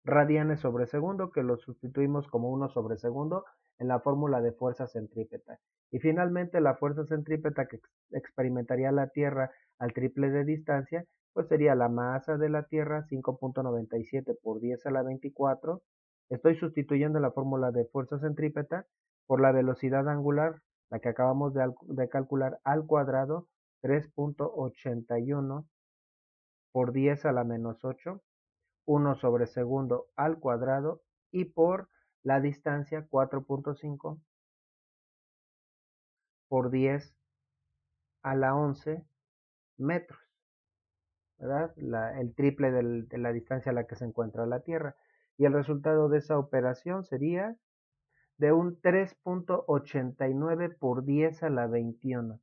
radianes sobre segundo, que lo sustituimos como 1 sobre segundo en la fórmula de fuerza centrípeta. Y finalmente la fuerza centrípeta que experimentaría la Tierra al triple de distancia, pues sería la masa de la Tierra 5.97 por 10 a la 24. Estoy sustituyendo la fórmula de fuerza centrípeta por la velocidad angular, la que acabamos de calcular al cuadrado, 3.81 por 10 a la menos 8 1 sobre segundo al cuadrado y por la distancia 4.5 por 10 a la 11 metros, ¿verdad? El triple de la distancia a la que se encuentra la Tierra. Y el resultado de esa operación sería de un 3.89 por 10 a la 21.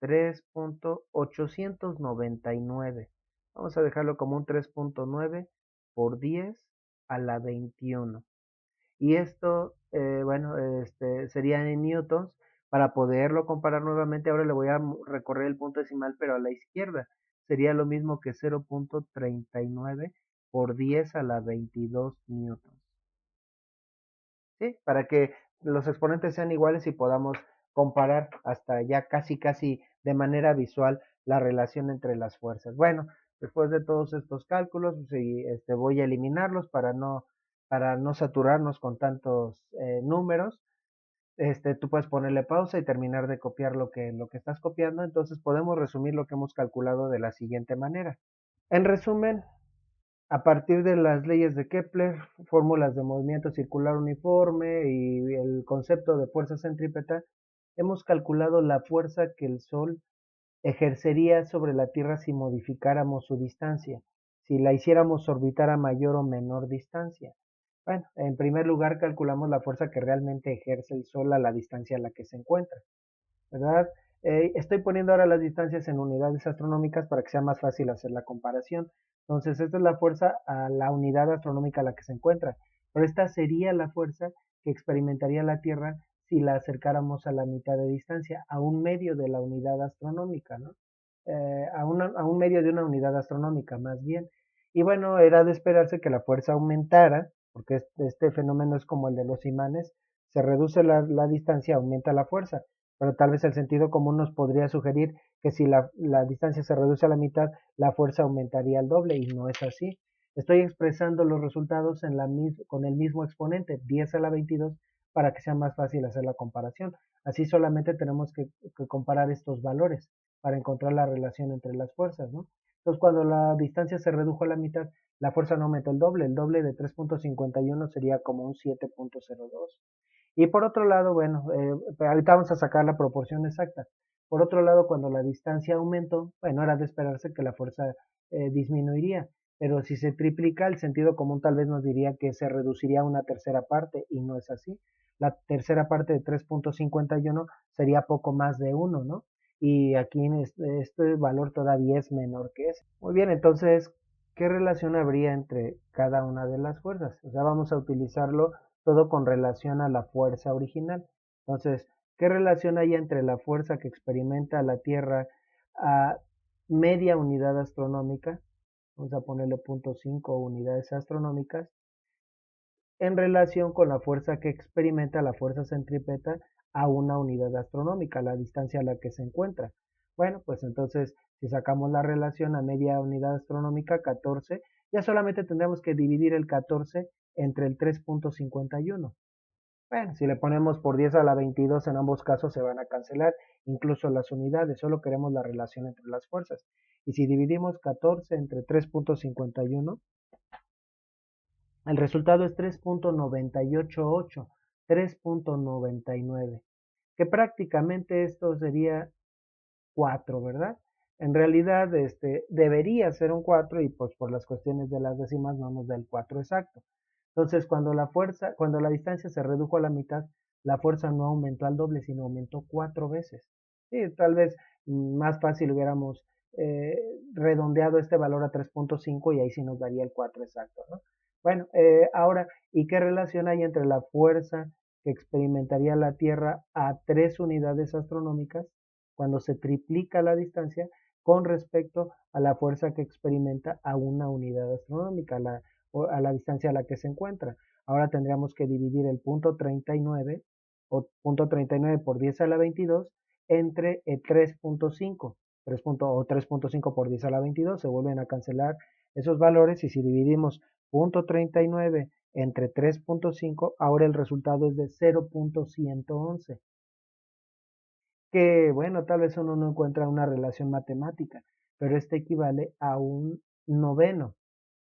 3.899. Vamos a dejarlo como un 3.9 por 10 a la 21. Y esto, bueno, sería en newtons. Para poderlo comparar nuevamente, ahora le voy a recorrer el punto decimal, pero a la izquierda. Sería lo mismo que 0.39 por 10 a la 22 newtons. ¿Sí? Para que los exponentes sean iguales y podamos comparar hasta ya casi de manera visual la relación entre las fuerzas. Bueno, después de todos estos cálculos, sí, voy a eliminarlos para no saturarnos con tantos números. Tú puedes ponerle pausa y terminar de copiar lo que estás copiando. Entonces podemos resumir lo que hemos calculado de la siguiente manera. En resumen, a partir de las leyes de Kepler, fórmulas de movimiento circular uniforme y el concepto de fuerza centrípeta, hemos calculado la fuerza que el Sol ejercería sobre la Tierra si modificáramos su distancia, si la hiciéramos orbitar a mayor o menor distancia. Bueno, en primer lugar calculamos la fuerza que realmente ejerce el Sol a la distancia a la que se encuentra, ¿verdad? Estoy poniendo ahora las distancias en unidades astronómicas para que sea más fácil hacer la comparación. Entonces, esta es la fuerza a la unidad astronómica a la que se encuentra. Pero esta sería la fuerza que experimentaría la Tierra si la acercáramos a la mitad de distancia, a un medio de la unidad astronómica, ¿no? A un medio de una unidad astronómica, más bien. Y bueno, era de esperarse que la fuerza aumentara, porque este fenómeno es como el de los imanes, se reduce la distancia, aumenta la fuerza, pero tal vez el sentido común nos podría sugerir que si la distancia se reduce a la mitad, la fuerza aumentaría al doble, y no es así. Estoy expresando los resultados con el mismo exponente, 10 a la 22, para que sea más fácil hacer la comparación. Así solamente tenemos que comparar estos valores para encontrar la relación entre las fuerzas, ¿no? Entonces, cuando la distancia se redujo a la mitad, la fuerza no aumentó el doble de 3.51 sería como un 7.02. Y por otro lado, bueno, ahorita vamos a sacar la proporción exacta. Por otro lado, cuando la distancia aumentó, bueno, era de esperarse que la fuerza disminuiría, pero si se triplica, el sentido común tal vez nos diría que se reduciría a una tercera parte, y no es así. La tercera parte de 3.51 sería poco más de 1, ¿no? Y aquí este valor todavía es menor que ese. Muy bien, entonces, ¿qué relación habría entre cada una de las fuerzas? O sea, vamos a utilizarlo todo con relación a la fuerza original. Entonces, ¿qué relación hay entre la fuerza que experimenta la Tierra a media unidad astronómica vamos a ponerle 0.5 unidades astronómicas, en relación con la fuerza que experimenta la fuerza centrípeta a una unidad astronómica, la distancia a la que se encuentra. Bueno, pues entonces, si sacamos la relación a media unidad astronómica, 14, ya solamente tendremos que dividir el 14 entre el 3.51. Bueno, si le ponemos por 10 a la 22, en ambos casos se van a cancelar, incluso las unidades, solo queremos la relación entre las fuerzas. Y si dividimos 14 entre 3.51, el resultado es 3.988, 3.99, que prácticamente esto sería 4, ¿verdad? En realidad debería ser un 4 y pues por las cuestiones de las décimas no nos da el 4 exacto. Entonces, cuando la distancia se redujo a la mitad, la fuerza no aumentó al doble, sino aumentó 4 veces. Sí, tal vez más fácil hubiéramos eh, redondeado este valor a 3.5 y ahí sí nos daría el 4 exacto, ¿no? Bueno, ahora, ¿y qué relación hay entre la fuerza que experimentaría la Tierra a 3 unidades astronómicas cuando se triplica la distancia con respecto a la fuerza que experimenta a una unidad astronómica, a la distancia a la que se encuentra? Ahora tendríamos que dividir el punto 39 o punto 39 por 10 a la 22 entre el 3.5 o 3.5 por 10 a la 22, se vuelven a cancelar esos valores y si dividimos punto 39 entre 3.5, ahora el resultado es de 0.111, que bueno, tal vez uno no encuentra una relación matemática, pero este equivale a un noveno.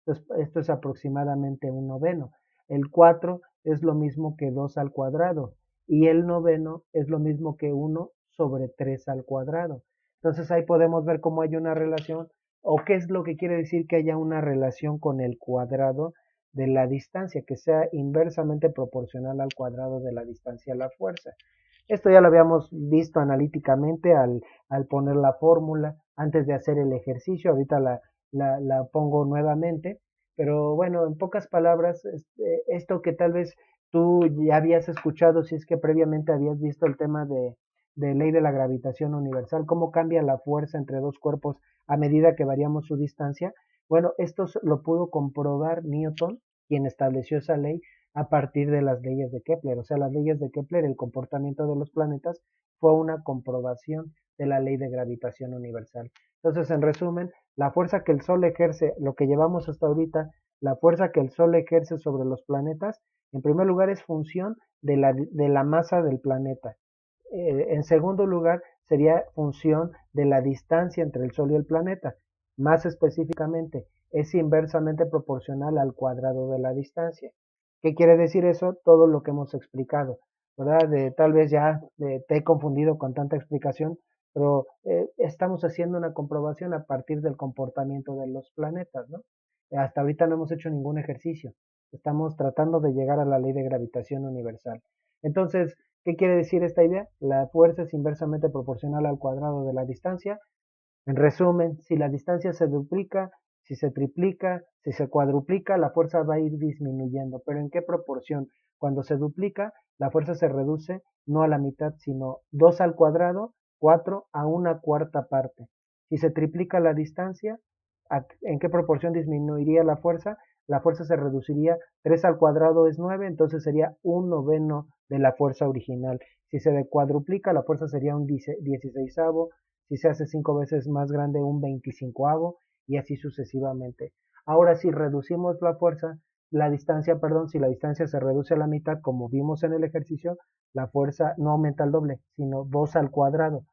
Entonces, esto es aproximadamente un noveno. El 4 es lo mismo que 2 al cuadrado y el noveno es lo mismo que 1 sobre 3 al cuadrado. Entonces ahí podemos ver cómo hay una relación o qué es lo que quiere decir que haya una relación con el cuadrado de la distancia, que sea inversamente proporcional al cuadrado de la distancia a la fuerza. Esto ya lo habíamos visto analíticamente al poner la fórmula antes de hacer el ejercicio. Ahorita la pongo nuevamente, pero bueno, en pocas palabras, esto que tal vez tú ya habías escuchado, si es que previamente habías visto el tema de ley de la gravitación universal, cómo cambia la fuerza entre dos cuerpos a medida que variamos su distancia. Bueno, esto lo pudo comprobar Newton, quien estableció esa ley a partir de las leyes de Kepler. O sea, las leyes de Kepler, el comportamiento de los planetas, fue una comprobación de la ley de gravitación universal. Entonces, en resumen, la fuerza que el Sol ejerce, lo que llevamos hasta ahorita, la fuerza que el Sol ejerce sobre los planetas, en primer lugar es función de la masa del planeta. En segundo lugar, sería función de la distancia entre el Sol y el planeta. Más específicamente, es inversamente proporcional al cuadrado de la distancia. ¿Qué quiere decir eso? Todo lo que hemos explicado, ¿verdad? Tal vez ya te he confundido con tanta explicación, pero estamos haciendo una comprobación a partir del comportamiento de los planetas, ¿no? Hasta ahorita no hemos hecho ningún ejercicio. Estamos tratando de llegar a la ley de gravitación universal. Entonces, ¿qué quiere decir esta idea? La fuerza es inversamente proporcional al cuadrado de la distancia. En resumen, si la distancia se duplica, si se triplica, si se cuadruplica, la fuerza va a ir disminuyendo. ¿Pero en qué proporción? Cuando se duplica, la fuerza se reduce no a la mitad, sino 2 al cuadrado, 4 a una cuarta parte. Si se triplica la distancia, ¿en qué proporción disminuiría la fuerza? La fuerza se reduciría, 3 al cuadrado es 9, entonces sería un noveno de la fuerza original. Si se cuadruplica, la fuerza sería un 16avo, si se hace 5 veces más grande, un 25avo, y así sucesivamente. Ahora, si reducimos la fuerza, la distancia, perdón, si la distancia se reduce a la mitad, como vimos en el ejercicio, la fuerza no aumenta al doble, sino 2 al cuadrado,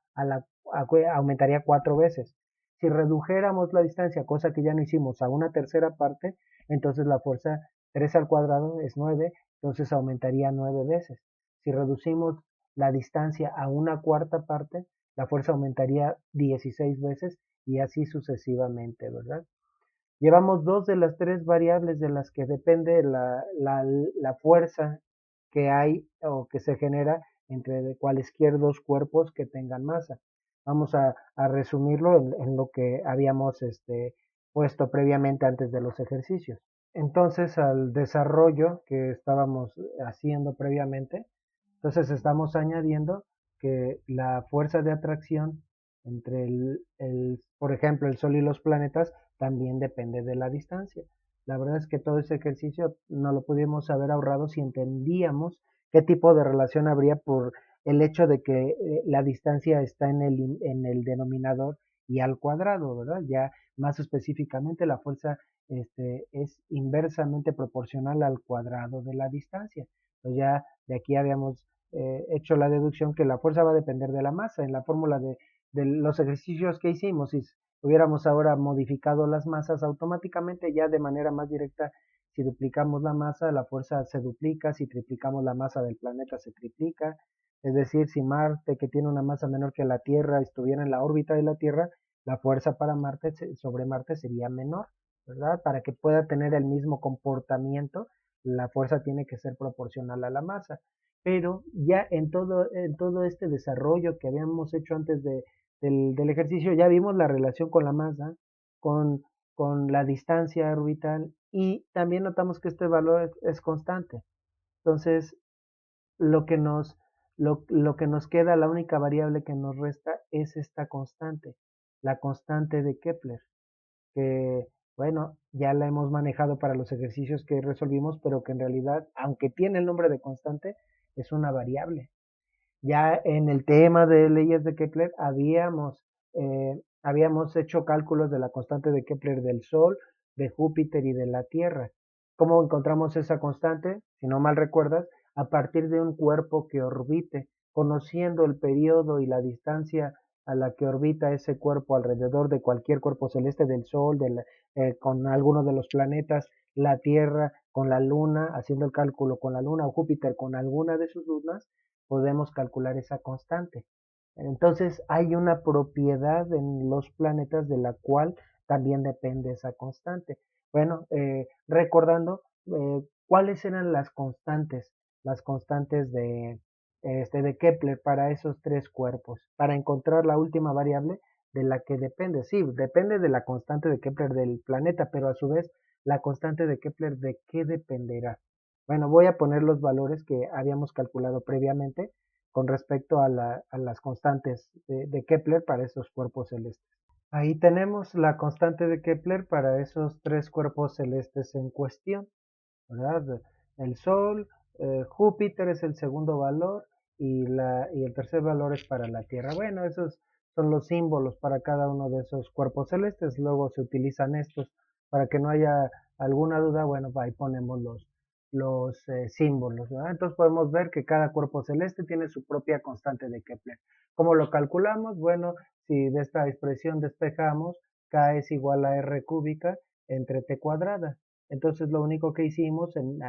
aumentaría 4 veces. Si redujéramos la distancia, cosa que ya no hicimos, a una tercera parte, entonces la fuerza 3 al cuadrado es 9, entonces aumentaría 9 veces. Si reducimos la distancia a una cuarta parte, la fuerza aumentaría 16 veces y así sucesivamente, ¿verdad? Llevamos dos de las tres variables de las que depende la fuerza que hay o que se genera entre cualesquier dos cuerpos que tengan masa. Vamos a resumirlo en lo que habíamos puesto previamente antes de los ejercicios. Entonces, al desarrollo que estábamos haciendo previamente, entonces estamos añadiendo que la fuerza de atracción por ejemplo, el Sol y los planetas, también depende de la distancia. La verdad es que todo ese ejercicio no lo pudimos haber ahorrado si entendíamos qué tipo de relación habría por el hecho de que la distancia está en el denominador y al cuadrado, ¿verdad? Ya más específicamente la fuerza es inversamente proporcional al cuadrado de la distancia. Entonces ya de aquí habíamos hecho la deducción que la fuerza va a depender de la masa. En la fórmula de los ejercicios que hicimos, si hubiéramos ahora modificado las masas automáticamente, ya de manera más directa, si duplicamos la masa, la fuerza se duplica, si triplicamos la masa del planeta, se triplica. Es decir, si Marte, que tiene una masa menor que la Tierra, estuviera en la órbita de la Tierra, la fuerza para Marte sobre Marte sería menor, ¿verdad? Para que pueda tener el mismo comportamiento, la fuerza tiene que ser proporcional a la masa. Pero ya en todo este desarrollo que habíamos hecho antes del ejercicio, ya vimos la relación con la masa, con, con la distancia orbital y también notamos que este valor es constante. Entonces, lo que nos, lo que nos queda, la única variable que nos resta es esta constante, la constante de Kepler, que, bueno, ya la hemos manejado para los ejercicios que resolvimos, pero que en realidad, aunque tiene el nombre de constante, es una variable. Ya en el tema de leyes de Kepler habíamos hecho cálculos de la constante de Kepler del Sol, de Júpiter y de la Tierra. ¿Cómo encontramos esa constante? Si no mal recuerdas, a partir de un cuerpo que orbite, conociendo el periodo y la distancia a la que orbita ese cuerpo alrededor de cualquier cuerpo celeste del Sol, con alguno de los planetas, la Tierra con la Luna, haciendo el cálculo con la Luna o Júpiter con alguna de sus lunas, podemos calcular esa constante. Entonces hay una propiedad en los planetas de la cual también depende esa constante. Bueno, recordando cuáles eran las constantes de Kepler para esos tres cuerpos, para encontrar la última variable de la que depende. Sí, depende de la constante de Kepler del planeta, pero a su vez la constante de Kepler de qué dependerá. Bueno, voy a poner los valores que habíamos calculado previamente con respecto a las constantes de Kepler para esos cuerpos celestes. Ahí tenemos la constante de Kepler para esos tres cuerpos celestes en cuestión, ¿verdad? El Sol, Júpiter es el segundo valor y el tercer valor es para la Tierra. Bueno, esos son los símbolos para cada uno de esos cuerpos celestes. Luego se utilizan estos para que no haya alguna duda. Bueno, ahí ponemos los símbolos, ¿verdad? Entonces podemos ver que cada cuerpo celeste tiene su propia constante de Kepler. ¿Cómo lo calculamos? Bueno, si de esta expresión despejamos, K es igual a R cúbica entre T cuadrada. Entonces lo único que hicimos en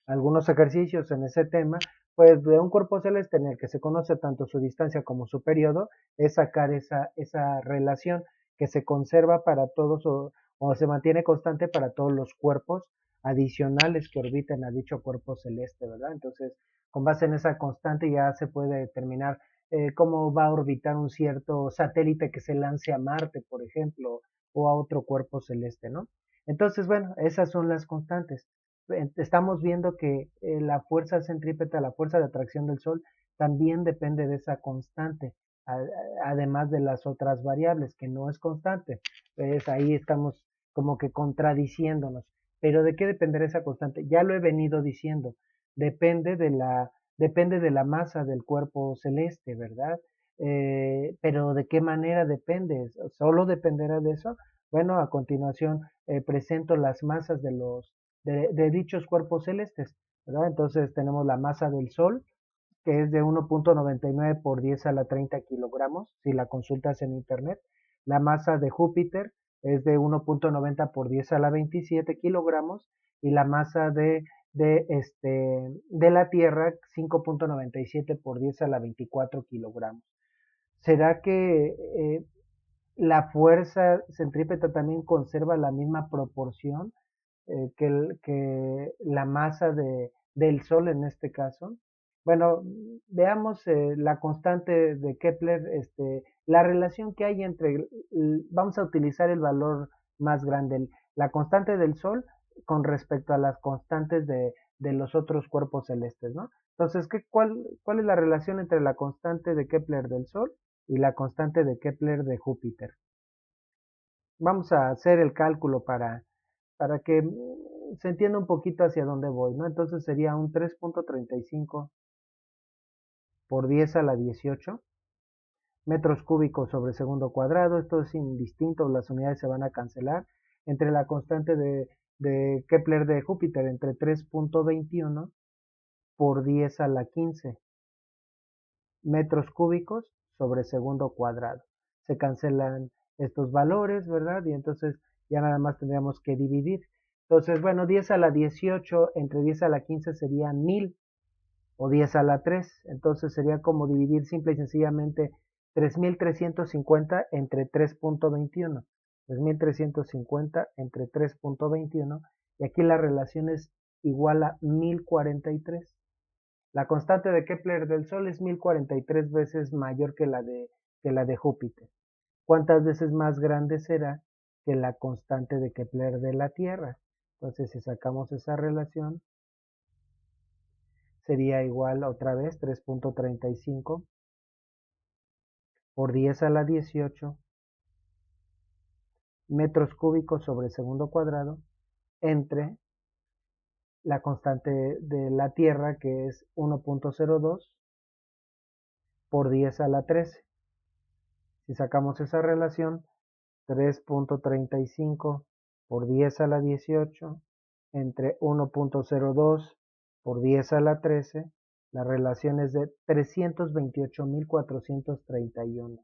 algunos ejercicios en ese tema, pues de un cuerpo celeste en el que se conoce tanto su distancia como su periodo, es sacar esa relación que se conserva para todos o se mantiene constante para todos los cuerpos adicionales que orbiten a dicho cuerpo celeste, ¿verdad? Entonces, con base en esa constante ya se puede determinar cómo va a orbitar un cierto satélite que se lance a Marte, por ejemplo, o a otro cuerpo celeste, ¿no? Entonces, bueno, esas son las constantes. Estamos viendo que la fuerza centrípeta, la fuerza de atracción del Sol, también depende de esa constante, además de las otras variables, que no es constante. Entonces, ahí estamos como que contradiciéndonos. Pero ¿de qué dependerá esa constante? Ya lo he venido diciendo. Depende depende de la masa del cuerpo celeste, ¿verdad? Pero ¿de qué manera depende? ¿Solo dependerá de eso? Bueno, a continuación presento las masas de dichos cuerpos celestes, ¿verdad? Entonces tenemos la masa del Sol, que es de 1.99 por 10 a la 30 kilogramos, si la consultas en internet. La masa de Júpiter es de 1.90 por 10 a la 27 kilogramos y la masa de la Tierra 5.97 por 10 a la 24 kilogramos. ¿Será que la fuerza centrípeta también conserva la misma proporción que la masa del Sol en este caso? Bueno, veamos la constante de Kepler, la relación que hay entre, vamos a utilizar el valor más grande, la constante del Sol con respecto a las constantes de los otros cuerpos celestes, ¿no? Entonces, cuál es la relación entre la constante de Kepler del Sol y la constante de Kepler de Júpiter. Vamos a hacer el cálculo para que se entienda un poquito hacia dónde voy, ¿no? Entonces sería un 3.35 por 10 a la 18 metros cúbicos sobre segundo cuadrado. Esto es indistinto, las unidades se van a cancelar. Entre la constante de Kepler de Júpiter, entre 3.21 por 10 a la 15 metros cúbicos sobre segundo cuadrado. Se cancelan estos valores, ¿verdad? Y entonces ya nada más tendríamos que dividir. Entonces, bueno, 10 a la 18 entre 10 a la 15 sería 1000 o 10 a la 3. Entonces sería como dividir simple y sencillamente 3350 entre 3.21. 3350 entre 3.21. Y aquí la relación es igual a 1043. La constante de Kepler del Sol es 1043 veces mayor que la de Júpiter. ¿Cuántas veces más grande será que la constante de Kepler de la Tierra? Entonces, si sacamos esa relación, sería igual otra vez 3.35 por 10 a la 18 metros cúbicos sobre segundo cuadrado entre la constante de la Tierra, que es 1.02 por 10 a la 13. Si sacamos esa relación, 3.35 por 10 a la 18 entre 1.02 por 10 a la 13, la relación es de 328.431.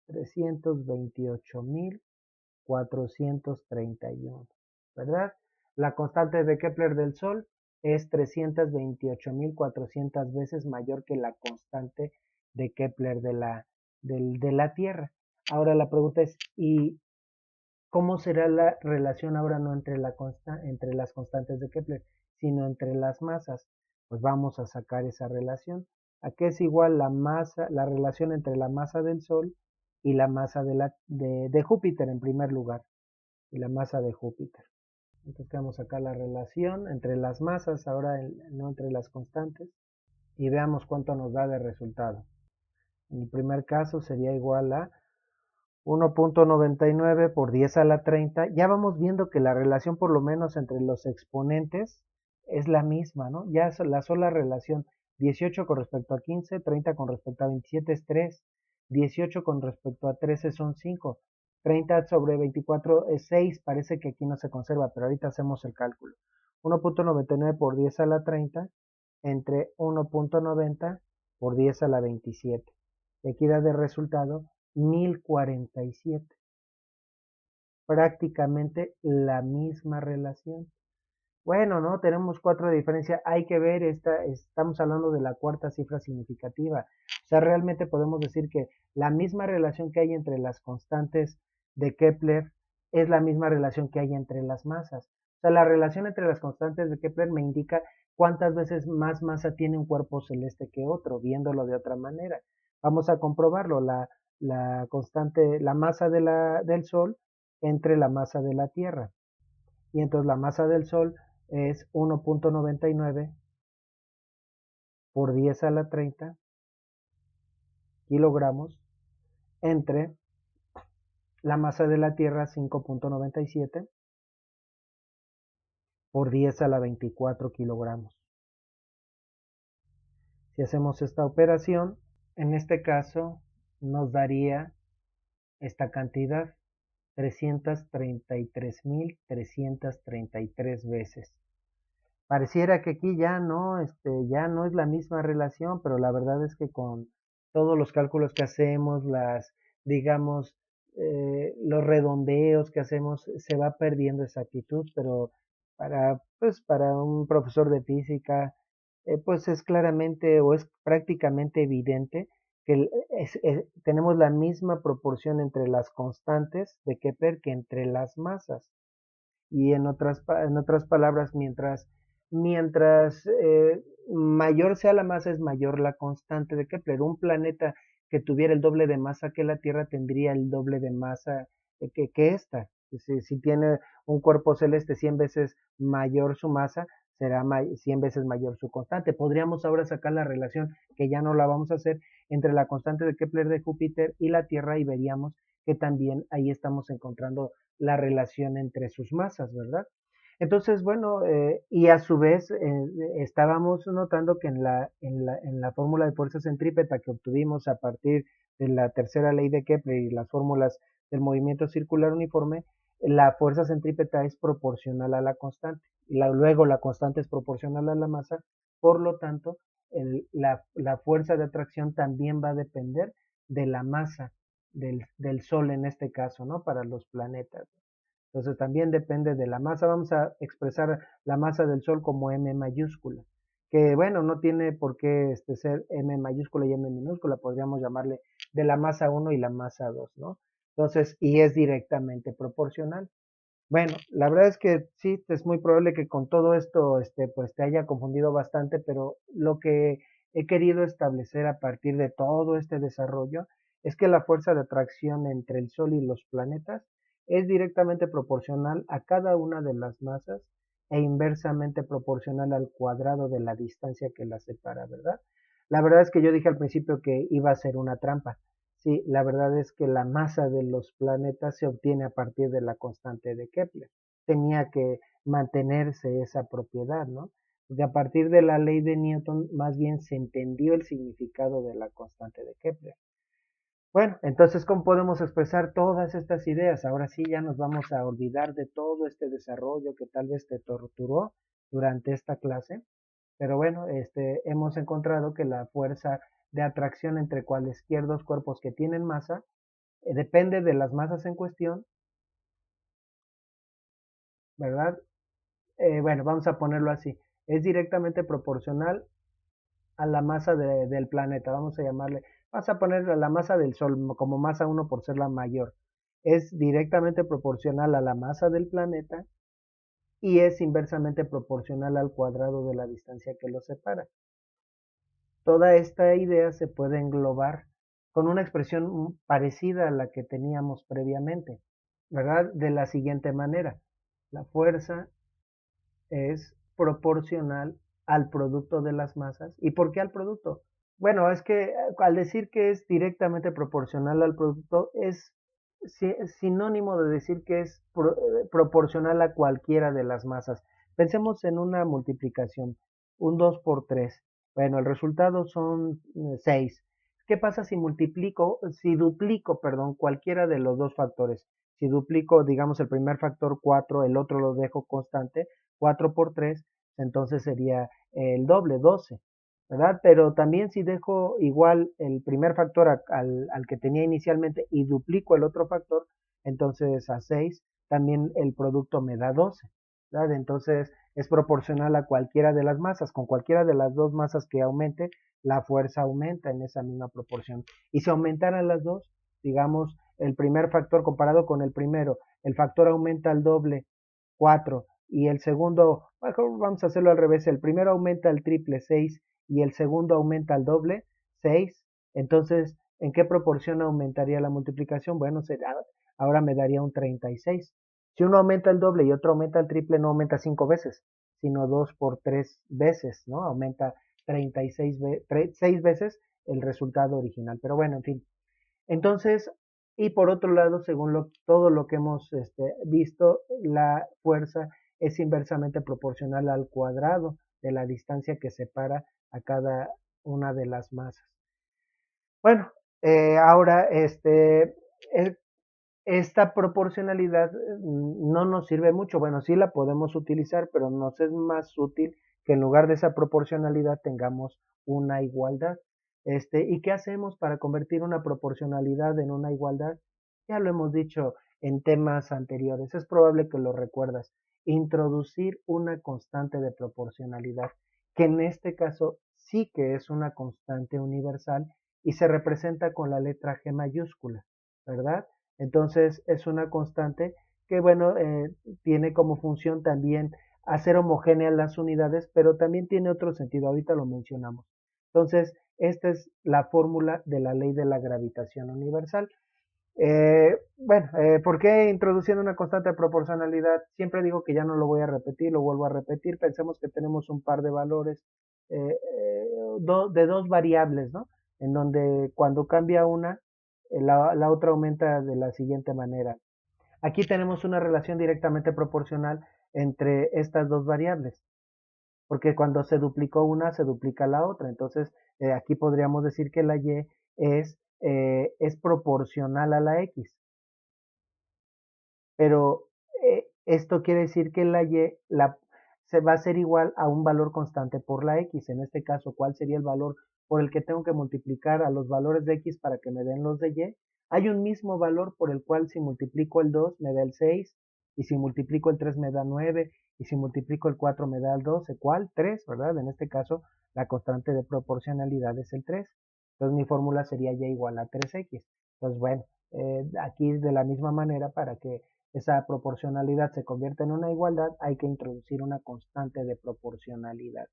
328.431, ¿verdad? La constante de Kepler del Sol es 328.400 veces mayor que la constante de Kepler de la Tierra. Ahora la pregunta es, ¿y cómo será la relación ahora no entre entre las constantes de Kepler, sino entre las masas? Pues vamos a sacar esa relación. ¿A qué es igual la masa, la relación entre la masa del Sol y la masa de Júpiter en primer lugar? Y la masa de Júpiter. Entonces vamos a sacar la relación entre las masas, ahora no entre las constantes, y veamos cuánto nos da de resultado. En el primer caso sería igual a 1.99 por 10 a la 30. Ya vamos viendo que la relación por lo menos entre los exponentes es la misma, ¿no? Ya la sola relación 18 con respecto a 15, 30 con respecto a 27 es 3, 18 con respecto a 13 son 5, 30 sobre 24 es 6, parece que aquí no se conserva, pero ahorita hacemos el cálculo. 1.99 por 10 a la 30 entre 1.90 por 10 a la 27. Y aquí da de resultado 1047. Prácticamente la misma relación. Bueno, ¿no? Tenemos 4 de diferencia. Hay que ver, estamos hablando de la cuarta cifra significativa. O sea, realmente podemos decir que la misma relación que hay entre las constantes de Kepler es la misma relación que hay entre las masas. O sea, la relación entre las constantes de Kepler me indica cuántas veces más masa tiene un cuerpo celeste que otro, viéndolo de otra manera. Vamos a comprobarlo. La constante, la masa del Sol entre la masa de la Tierra. Y entonces la masa del Sol es 1.99 por 10 a la 30 kilogramos entre la masa de la Tierra 5.97 por 10 a la 24 kilogramos. Si hacemos esta operación, en este caso nos daría esta cantidad, 333.333 veces. Pareciera que aquí ya no es la misma relación, pero la verdad es que con todos los cálculos que hacemos, digamos, los redondeos que hacemos, se va perdiendo exactitud, pero para un profesor de física, pues es claramente o es prácticamente evidente que tenemos la misma proporción entre las constantes de Kepler que entre las masas. Y en otras palabras, mientras mayor sea la masa, es mayor la constante de Kepler. Un planeta que tuviera el doble de masa que la Tierra tendría el doble de masa que esta. Si tiene un cuerpo celeste 100 veces mayor su masa, será 100 veces mayor su constante. Podríamos ahora sacar la relación, que ya no la vamos a hacer, entre la constante de Kepler de Júpiter y la Tierra y veríamos que también ahí estamos encontrando la relación entre sus masas, ¿verdad? Entonces, bueno, y a su vez estábamos notando que en la fórmula de fuerza centrípeta que obtuvimos a partir de la tercera ley de Kepler y las fórmulas del movimiento circular uniforme, la fuerza centrípeta es proporcional a la constante. Y luego la constante es proporcional a la masa, por lo tanto, la fuerza de atracción también va a depender de la masa del Sol en este caso, ¿no? Para los planetas. Entonces también depende de la masa. Vamos a expresar la masa del Sol como M mayúscula, que bueno, no tiene por qué ser M mayúscula y M minúscula, podríamos llamarle de la masa 1 y la masa 2, ¿no? Entonces, y es directamente proporcional. Bueno, la verdad es que sí, es muy probable que con todo esto, pues te haya confundido bastante, pero lo que he querido establecer a partir de todo este desarrollo es que la fuerza de atracción entre el Sol y los planetas es directamente proporcional a cada una de las masas e inversamente proporcional al cuadrado de la distancia que las separa, ¿verdad? La verdad es que yo dije al principio que iba a ser una trampa. Sí, la verdad es que la masa de los planetas se obtiene a partir de la constante de Kepler. Tenía que mantenerse esa propiedad, ¿no? Porque a partir de la ley de Newton, más bien se entendió el significado de la constante de Kepler. Bueno, entonces, ¿cómo podemos expresar todas estas ideas? Ahora sí, ya nos vamos a olvidar de todo este desarrollo que tal vez te torturó durante esta clase. Pero bueno, hemos encontrado que la fuerza de atracción entre cualesquier dos cuerpos que tienen masa depende de las masas en cuestión, ¿verdad? Bueno, vamos a ponerlo así. Es directamente proporcional a la masa del planeta. Vamos a ponerle a la masa del Sol como masa 1 por ser la mayor. Es directamente proporcional a la masa del planeta y es inversamente proporcional al cuadrado de la distancia que lo separa. Toda esta idea se puede englobar con una expresión parecida a la que teníamos previamente, ¿verdad? De la siguiente manera. La fuerza es proporcional al producto de las masas. ¿Y por qué al producto? Bueno, es que al decir que es directamente proporcional al producto es sinónimo de decir que es proporcional a cualquiera de las masas. Pensemos en una multiplicación, un 2 por 3. Bueno, el resultado son 6. ¿Qué pasa si duplico, perdón, cualquiera de los dos factores? Si duplico, digamos, el primer factor 4, el otro lo dejo constante, 4 por 3, entonces sería el doble, 12. ¿Verdad? Pero también si dejo igual el primer factor al que tenía inicialmente y duplico el otro factor, entonces a 6 también el producto me da 12. ¿Verdad? Entonces es proporcional a cualquiera de las masas. Con cualquiera de las dos masas que aumente, la fuerza aumenta en esa misma proporción. Y si aumentaran las dos, digamos, el primer factor comparado con el primero, el factor aumenta al doble, 4, y el segundo, mejor vamos a hacerlo al revés, el primero aumenta al triple, 6, y el segundo aumenta al doble, 6. Entonces, ¿en qué proporción aumentaría la multiplicación? Bueno, ahora me daría un 36. Si uno aumenta el doble y otro aumenta el triple, no aumenta 5 veces, sino 2 por 3 veces, ¿no? Aumenta 36 6 veces el resultado original. Pero bueno, en fin. Entonces, y por otro lado, según todo lo que hemos visto, la fuerza es inversamente proporcional al cuadrado de la distancia que separa a cada una de las masas. Bueno, ahora esta proporcionalidad no nos sirve mucho. Bueno, sí la podemos utilizar, pero nos es más útil que en lugar de esa proporcionalidad tengamos una igualdad. ¿Y qué hacemos para convertir una proporcionalidad en una igualdad? Ya lo hemos dicho en temas anteriores, es probable que lo recuerdas. Introducir una constante de proporcionalidad, que en este caso sí que es una constante universal y se representa con la letra G mayúscula, ¿verdad? Entonces es una constante que, bueno, tiene como función también hacer homogéneas las unidades, pero también tiene otro sentido, ahorita lo mencionamos. Entonces, esta es la fórmula de la ley de la gravitación universal. Bueno, ¿por qué introduciendo una constante de proporcionalidad? Siempre digo que ya no lo voy a repetir, lo vuelvo a repetir. Pensemos que tenemos un par de valores de dos variables, ¿no? en donde cuando cambia una, la otra aumenta de la siguiente manera. Aquí tenemos una relación directamente proporcional entre estas dos variables, porque cuando se duplicó una, se duplica la otra. Entonces, aquí podríamos decir que la y es proporcional a la x. Pero esto quiere decir que la y se va a ser igual a un valor constante por la x. En este caso, ¿cuál sería el valor por el que tengo que multiplicar a los valores de x para que me den los de y? Hay un mismo valor por el cual si multiplico el 2 me da el 6, y si multiplico el 3 me da 9, y si multiplico el 4 me da el 12. ¿Cuál? 3, ¿verdad? En este caso, la constante de proporcionalidad es el 3. Entonces mi fórmula sería y igual a 3x. Entonces, bueno, aquí de la misma manera, para que esa proporcionalidad se convierte en una igualdad, hay que introducir una constante de proporcionalidad.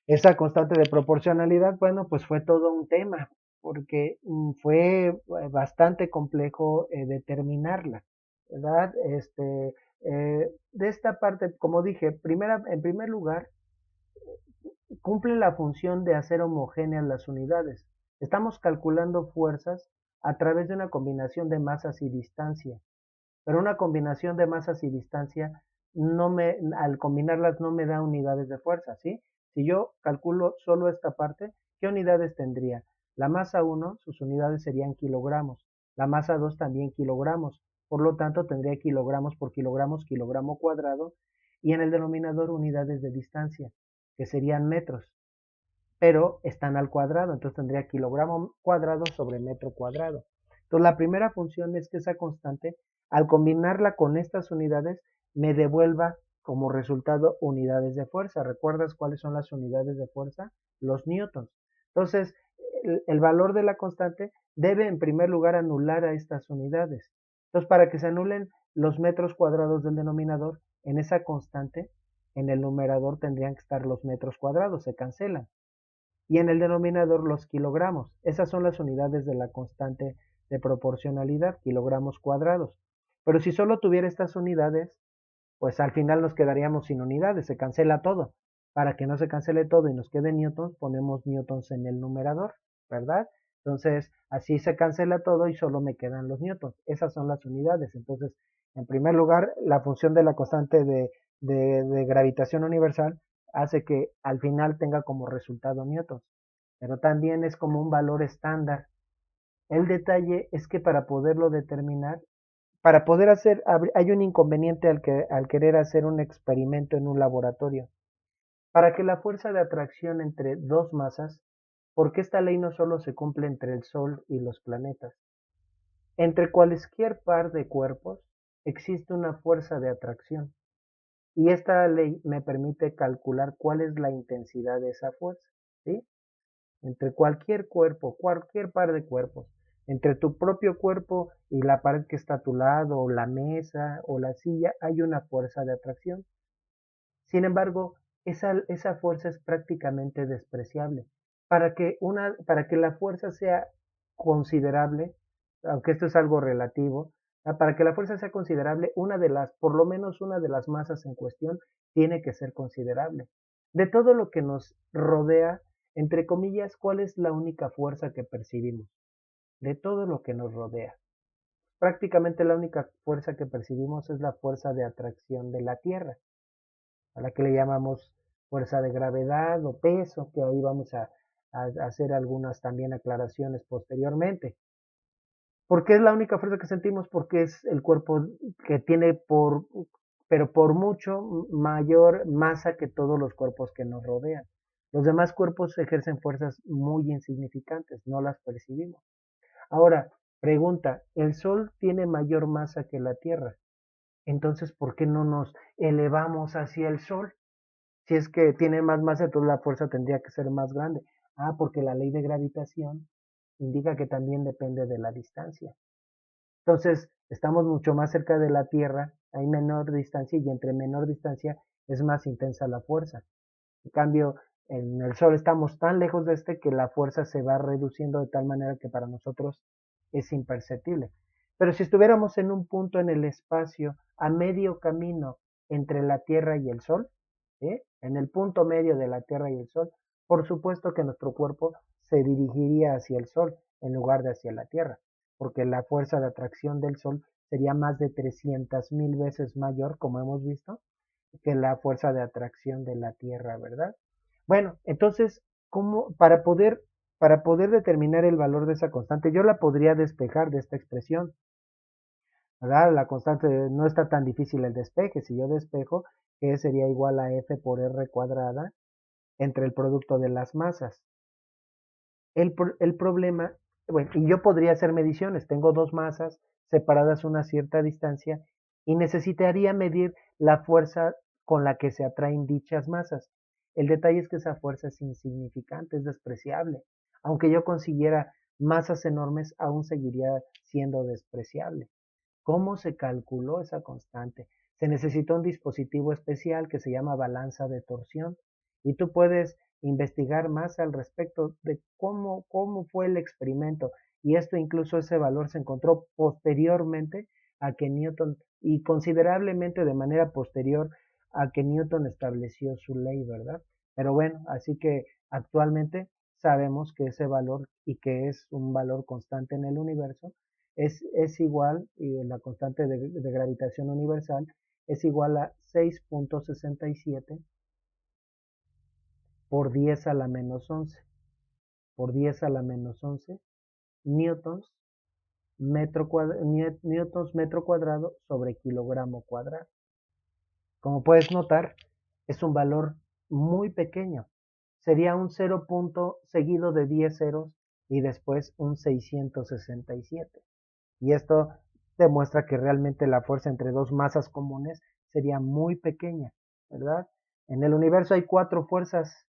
Esa constante de proporcionalidad, bueno, pues fue todo un tema, porque fue bastante complejo determinarla, ¿verdad? De esta parte, como dije, en primer lugar, cumple la función de hacer homogéneas las unidades. Estamos calculando fuerzas a través de una combinación de masas y distancia. Pero una combinación de masas y distancia, al combinarlas no me da unidades de fuerza, ¿sí? Si yo calculo solo esta parte, ¿qué unidades tendría? La masa 1, sus unidades serían kilogramos. La masa 2 también kilogramos. Por lo tanto, tendría kilogramos por kilogramos, kilogramo cuadrado. Y en el denominador unidades de distancia, que serían metros. Pero están al cuadrado, entonces tendría kilogramo cuadrado sobre metro cuadrado. Entonces la primera función es que esa constante, al combinarla con estas unidades, me devuelva como resultado unidades de fuerza. ¿Recuerdas cuáles son las unidades de fuerza? Los newtons. Entonces, el valor de la constante debe en primer lugar anular a estas unidades. Entonces, para que se anulen los metros cuadrados del denominador, en esa constante, en el numerador tendrían que estar los metros cuadrados, se cancelan, y en el denominador los kilogramos. Esas son las unidades de la constante de proporcionalidad, kilogramos cuadrados. Pero si solo tuviera estas unidades, pues al final nos quedaríamos sin unidades, se cancela todo. Para que no se cancele todo y nos quede newtons, ponemos newtons en el numerador, ¿verdad? Entonces, así se cancela todo y solo me quedan los newtons. Esas son las unidades. Entonces, en primer lugar, la función de la constante de gravitación universal hace que al final tenga como resultado newtons, pero también es como un valor estándar. El detalle es que para poderlo determinar, para poder hacer, hay un inconveniente al querer hacer un experimento en un laboratorio. Para que la fuerza de atracción entre dos masas, porque esta ley no solo se cumple entre el Sol y los planetas, entre cualquier par de cuerpos existe una fuerza de atracción. Y esta ley me permite calcular cuál es la intensidad de esa fuerza, ¿sí? Entre cualquier cuerpo, cualquier par de cuerpos, entre tu propio cuerpo y la pared que está a tu lado, o la mesa, o la silla, hay una fuerza de atracción. Sin embargo, esa fuerza es prácticamente despreciable. Para que la fuerza sea considerable, aunque esto es algo relativo, para que la fuerza sea considerable, por lo menos una de las masas en cuestión tiene que ser considerable. De todo lo que nos rodea, entre comillas, ¿cuál es la única fuerza que percibimos? De todo lo que nos rodea. Prácticamente la única fuerza que percibimos es la fuerza de atracción de la Tierra, a la que le llamamos fuerza de gravedad o peso, que ahí vamos a hacer algunas también aclaraciones posteriormente. ¿Por qué es la única fuerza que sentimos? Porque es el cuerpo que tiene pero por mucho mayor masa que todos los cuerpos que nos rodean. Los demás cuerpos ejercen fuerzas muy insignificantes, no las percibimos. Ahora, pregunta, ¿el Sol tiene mayor masa que la Tierra? Entonces, ¿por qué no nos elevamos hacia el Sol? Si es que tiene más masa, entonces la fuerza tendría que ser más grande. Ah, porque la ley de gravitación indica que también depende de la distancia. Entonces, estamos mucho más cerca de la Tierra, hay menor distancia y entre menor distancia es más intensa la fuerza. En cambio, en el Sol estamos tan lejos de que la fuerza se va reduciendo de tal manera que para nosotros es imperceptible. Pero si estuviéramos en un punto en el espacio a medio camino entre la Tierra y el Sol, ¿sí? En el punto medio de la Tierra y el Sol, Por supuesto que nuestro cuerpo se dirigiría hacia el Sol en lugar de hacia la Tierra, porque la fuerza de atracción del Sol sería más de 300,000 veces mayor, como hemos visto, que la fuerza de atracción de la Tierra, ¿verdad? Bueno, entonces, ¿cómo, para poder determinar el valor de esa constante, yo la podría despejar de esta expresión, ¿verdad? La constante no está tan difícil el despeje. Si yo despejo, E sería igual a F por R cuadrada entre el producto de las masas. El problema, bueno, y yo podría hacer mediciones. Tengo dos masas separadas una cierta distancia y necesitaría medir la fuerza con la que se atraen dichas masas. El detalle es que esa fuerza es insignificante, es despreciable. Aunque yo consiguiera masas enormes, aún seguiría siendo despreciable. ¿Cómo se calculó esa constante? Se necesitó un dispositivo especial que se llama balanza de torsión y tú puedes investigar más al respecto de cómo fue el experimento y esto incluso ese valor se encontró posteriormente a que Newton y considerablemente de manera posterior a que Newton estableció su ley, ¿verdad? Pero bueno, así que actualmente sabemos que ese valor y que es un valor constante en el universo es igual, y la constante de gravitación universal es igual a 6,67 por 10 a la menos 11, por 10 a la menos 11 newtons newtons metro cuadrado sobre kilogramo cuadrado. Como puedes notar, es un valor muy pequeño. Sería un 0 punto seguido de 10 ceros y después un 667. Y esto demuestra que realmente la fuerza entre dos masas comunes sería muy pequeña, ¿verdad? En el universo hay cuatro fuerzas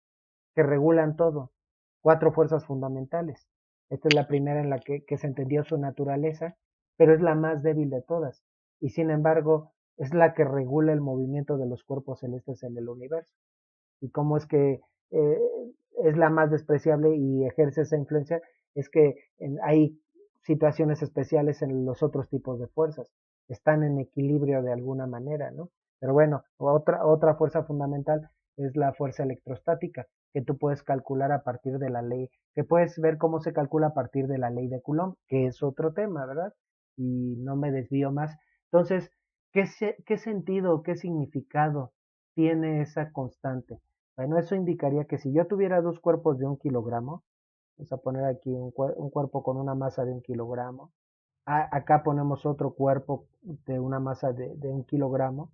que regulan todo, cuatro fuerzas fundamentales. Esta es la primera en la que se entendió su naturaleza, pero es la más débil de todas. Y sin embargo, es la que regula el movimiento de los cuerpos celestes en el universo. Y cómo es que eh, es la más despreciable y ejerce esa influencia, es que hay situaciones especiales en los otros tipos de fuerzas, están en equilibrio de alguna manera, ¿no? Pero bueno, otra fuerza fundamental es la fuerza electrostática, que tú puedes calcular a partir de la ley, que puedes ver cómo se calcula a partir de la ley de Coulomb, que es otro tema, ¿verdad? Y no me desvío más. Entonces, ¿qué sentido, qué significado tiene esa constante? Bueno, eso indicaría que si yo tuviera dos cuerpos de 1 kilogramo, vamos a poner aquí un cuerpo con una masa de 1 kilogramo, acá ponemos otro cuerpo de una masa de 1 kilogramo,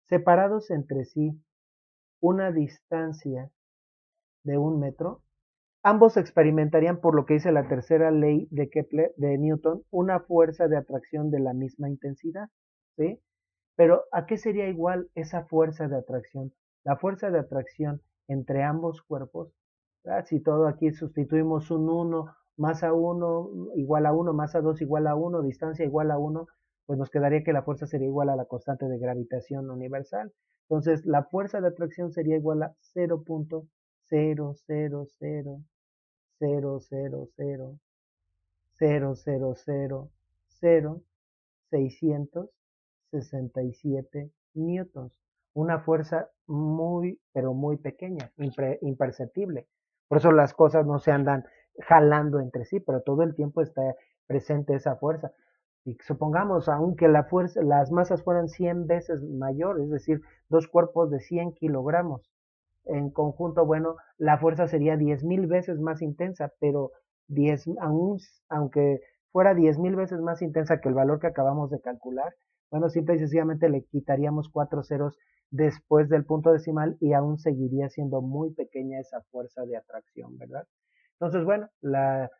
separados entre sí una distancia de 1 metro, ambos experimentarían por lo que dice la tercera ley de Kepler, de Newton, una fuerza de atracción de la misma intensidad, ¿sí? Pero ¿a qué sería igual esa fuerza de atracción? La fuerza de atracción entre ambos cuerpos, ¿verdad? Si todo aquí sustituimos un 1 más a 1 igual a 1 más a 2 igual a 1, distancia igual a 1, pues nos quedaría que la fuerza sería igual a la constante de gravitación universal. Entonces, la fuerza de atracción sería igual a 0.0000000000667 una fuerza muy, pero muy pequeña, imperceptible. Por eso las cosas no se andan jalando entre sí, pero todo el tiempo está presente esa fuerza. Y supongamos, aunque la fuerza, las masas fueran 100 veces mayores, es decir, dos cuerpos de 100 kilogramos en conjunto, bueno, la fuerza sería 10,000 veces más intensa, pero 10, aunque fuera 10,000 veces más intensa que el valor que acabamos de calcular, bueno, simple y sencillamente le quitaríamos cuatro ceros después del punto decimal y aún seguiría siendo muy pequeña esa fuerza de atracción, ¿verdad? Entonces, bueno, la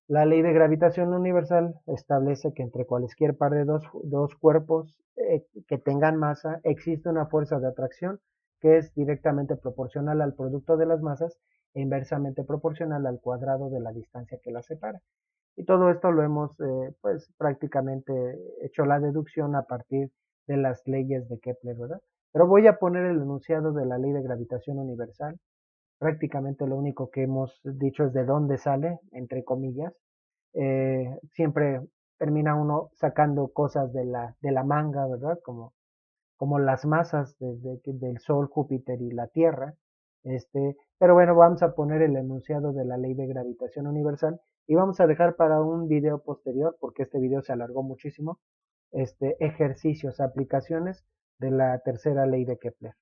ley de gravitación universal establece que entre cualquier par de dos cuerpos que tengan masa existe una fuerza de atracción que es directamente proporcional al producto de las masas e inversamente proporcional al cuadrado de la distancia que las separa. Y todo esto lo hemos pues prácticamente hecho la deducción a partir de las leyes de Kepler, ¿verdad? Pero voy a poner el enunciado de la ley de gravitación universal. Prácticamente lo único que hemos dicho es de dónde sale, entre comillas. Siempre termina uno sacando cosas de la manga, ¿verdad? Como las masas del Sol, Júpiter y la Tierra. Pero bueno, vamos a poner el enunciado de la ley de gravitación universal y vamos a dejar para un video posterior, porque este video se alargó muchísimo, ejercicios, aplicaciones de la tercera ley de Kepler.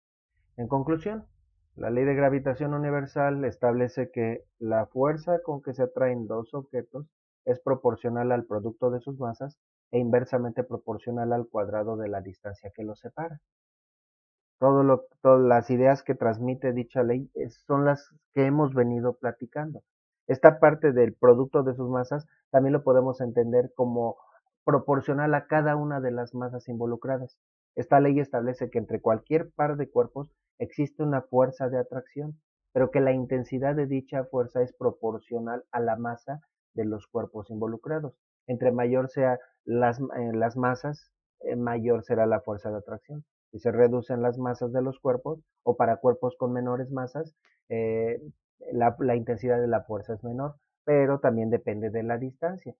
En conclusión, la ley de gravitación universal establece que la fuerza con que se atraen dos objetos es proporcional al producto de sus masas e inversamente proporcional al cuadrado de la distancia que los separa. Todas las ideas que transmite dicha ley son las que hemos venido platicando. Esta parte del producto de sus masas también lo podemos entender como proporcional a cada una de las masas involucradas. Esta ley establece que entre cualquier par de cuerpos existe una fuerza de atracción, pero que la intensidad de dicha fuerza es proporcional a la masa de los cuerpos involucrados. Entre mayor sea las masas, mayor será la fuerza de atracción. Si se reducen las masas de los cuerpos o para cuerpos con menores masas, eh, la intensidad de la fuerza es menor, pero también depende de la distancia.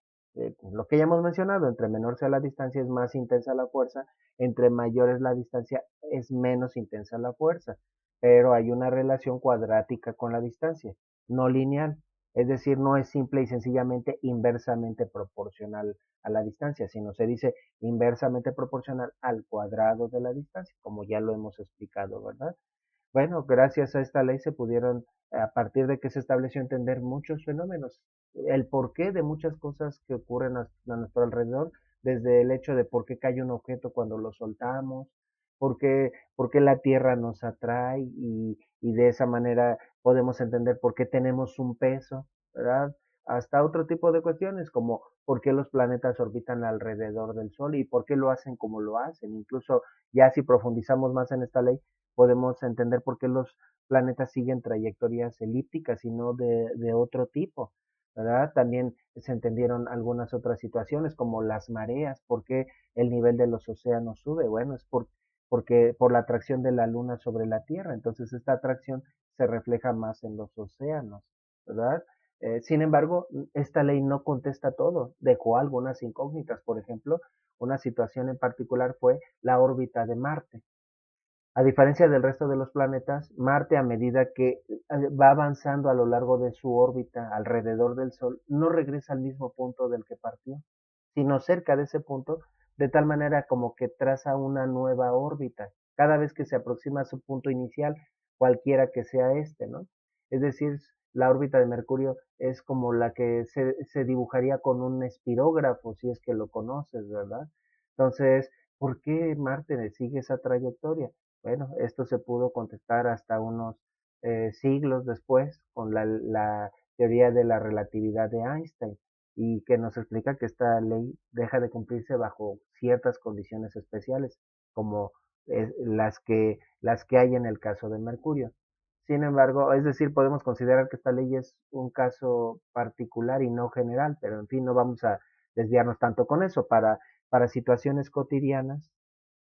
Lo que ya hemos mencionado, entre menor sea la distancia es más intensa la fuerza, entre mayor es la distancia es menos intensa la fuerza, pero hay una relación cuadrática con la distancia, no lineal, es decir, no es simple y sencillamente inversamente proporcional a la distancia, sino se dice inversamente proporcional al cuadrado de la distancia, como ya lo hemos explicado, ¿verdad? Bueno, gracias a esta ley se pudieron, a partir de que se estableció, entender muchos fenómenos, el porqué de muchas cosas que ocurren a nuestro alrededor, desde el hecho de por qué cae un objeto cuando lo soltamos, por qué la Tierra nos atrae y de esa manera podemos entender por qué tenemos un peso, ¿verdad? Hasta otro tipo de cuestiones como por qué los planetas orbitan alrededor del Sol y por qué lo hacen como lo hacen. Incluso ya si profundizamos más en esta ley, podemos entender por qué los planetas siguen trayectorias elípticas y no de otro tipo, ¿verdad? También se entendieron algunas otras situaciones como las mareas, por qué el nivel de los océanos sube. Bueno, porque por la atracción de la Luna sobre la Tierra, entonces esta atracción se refleja más en los océanos, ¿verdad? Sin embargo, esta ley no contesta todo, dejó algunas incógnitas. Por ejemplo, una situación en particular fue la órbita de Marte. A diferencia del resto de los planetas, Marte, a medida que va avanzando a lo largo de su órbita alrededor del Sol, no regresa al mismo punto del que partió, sino cerca de ese punto, de tal manera como que traza una nueva órbita, cada vez que se aproxima a su punto inicial, cualquiera que sea este, ¿no? Es decir, la órbita de Mercurio es como la que se dibujaría con un espirógrafo, si es que lo conoces, ¿verdad? Entonces, ¿por qué Marte sigue esa trayectoria? Bueno, esto se pudo contestar hasta unos siglos después con la teoría de la relatividad de Einstein y que nos explica que esta ley deja de cumplirse bajo ciertas condiciones especiales, como las que hay en el caso de Mercurio. Sin embargo, es decir, podemos considerar que esta ley es un caso particular y no general, pero en fin, no vamos a desviarnos tanto con eso. Para situaciones cotidianas,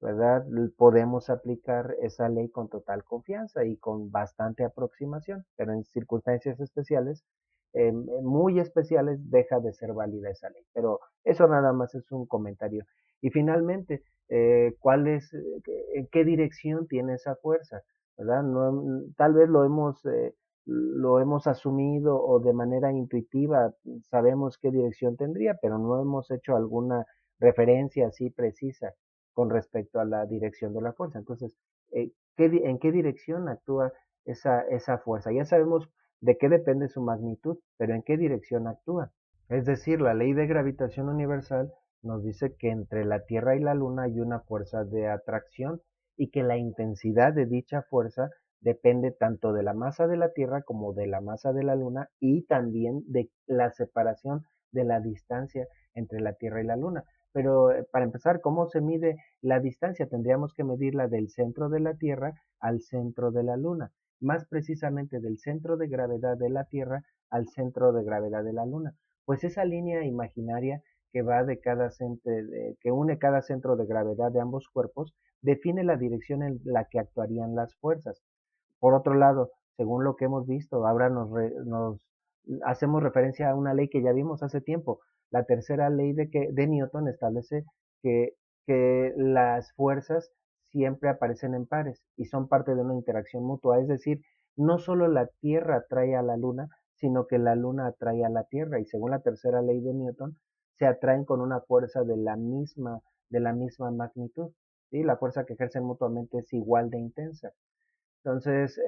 ¿verdad? Podemos aplicar esa ley con total confianza y con bastante aproximación, pero en circunstancias especiales, muy especiales, deja de ser válida esa ley. Pero eso nada más es un comentario. Y finalmente, ¿en qué dirección tiene esa fuerza? ¿Verdad? No, tal vez lo hemos asumido o de manera intuitiva sabemos qué dirección tendría, pero no hemos hecho alguna referencia así precisa con respecto a la dirección de la fuerza. Entonces, ¿en qué dirección actúa esa fuerza? Ya sabemos de qué depende su magnitud, pero ¿en qué dirección actúa? Es decir, la ley de gravitación universal nos dice que entre la Tierra y la Luna hay una fuerza de atracción y que la intensidad de dicha fuerza depende tanto de la masa de la Tierra como de la masa de la Luna y también de la separación de la distancia entre la Tierra y la Luna. Pero para empezar, ¿cómo se mide la distancia? Tendríamos que medirla del centro de la Tierra al centro de la Luna, más precisamente del centro de gravedad de la Tierra al centro de gravedad de la Luna. Pues esa línea imaginaria que va que une cada centro de gravedad de ambos cuerpos, define la dirección en la que actuarían las fuerzas. Por otro lado, según lo que hemos visto, ahora nos hacemos referencia a una ley que ya vimos hace tiempo. La tercera ley de Newton establece que, que las fuerzas siempre aparecen en pares y son parte de una interacción mutua. Es decir, no solo la Tierra atrae a la Luna, sino que la Luna atrae a la Tierra, y según la tercera ley de Newton, se atraen con una fuerza de la misma magnitud, ¿sí? La fuerza que ejercen mutuamente es igual de intensa. Entonces,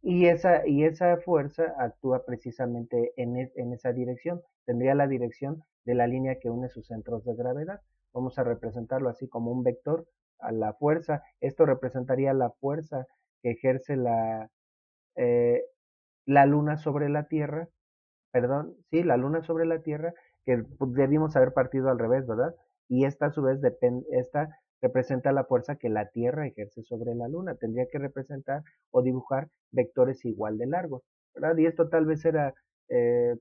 y esa fuerza actúa precisamente en esa dirección. Tendría la dirección de la línea que une sus centros de gravedad. Vamos a representarlo así como un vector a la fuerza. Esto representaría la fuerza que ejerce eh, la Luna sobre la Tierra, perdón, sí, la Luna sobre la Tierra, que pues, debimos haber partido al revés, ¿verdad? Y esta a su vez esta representa la fuerza que la Tierra ejerce sobre la Luna. Tendría que representar o dibujar vectores igual de largos, ¿verdad? Y esto tal vez era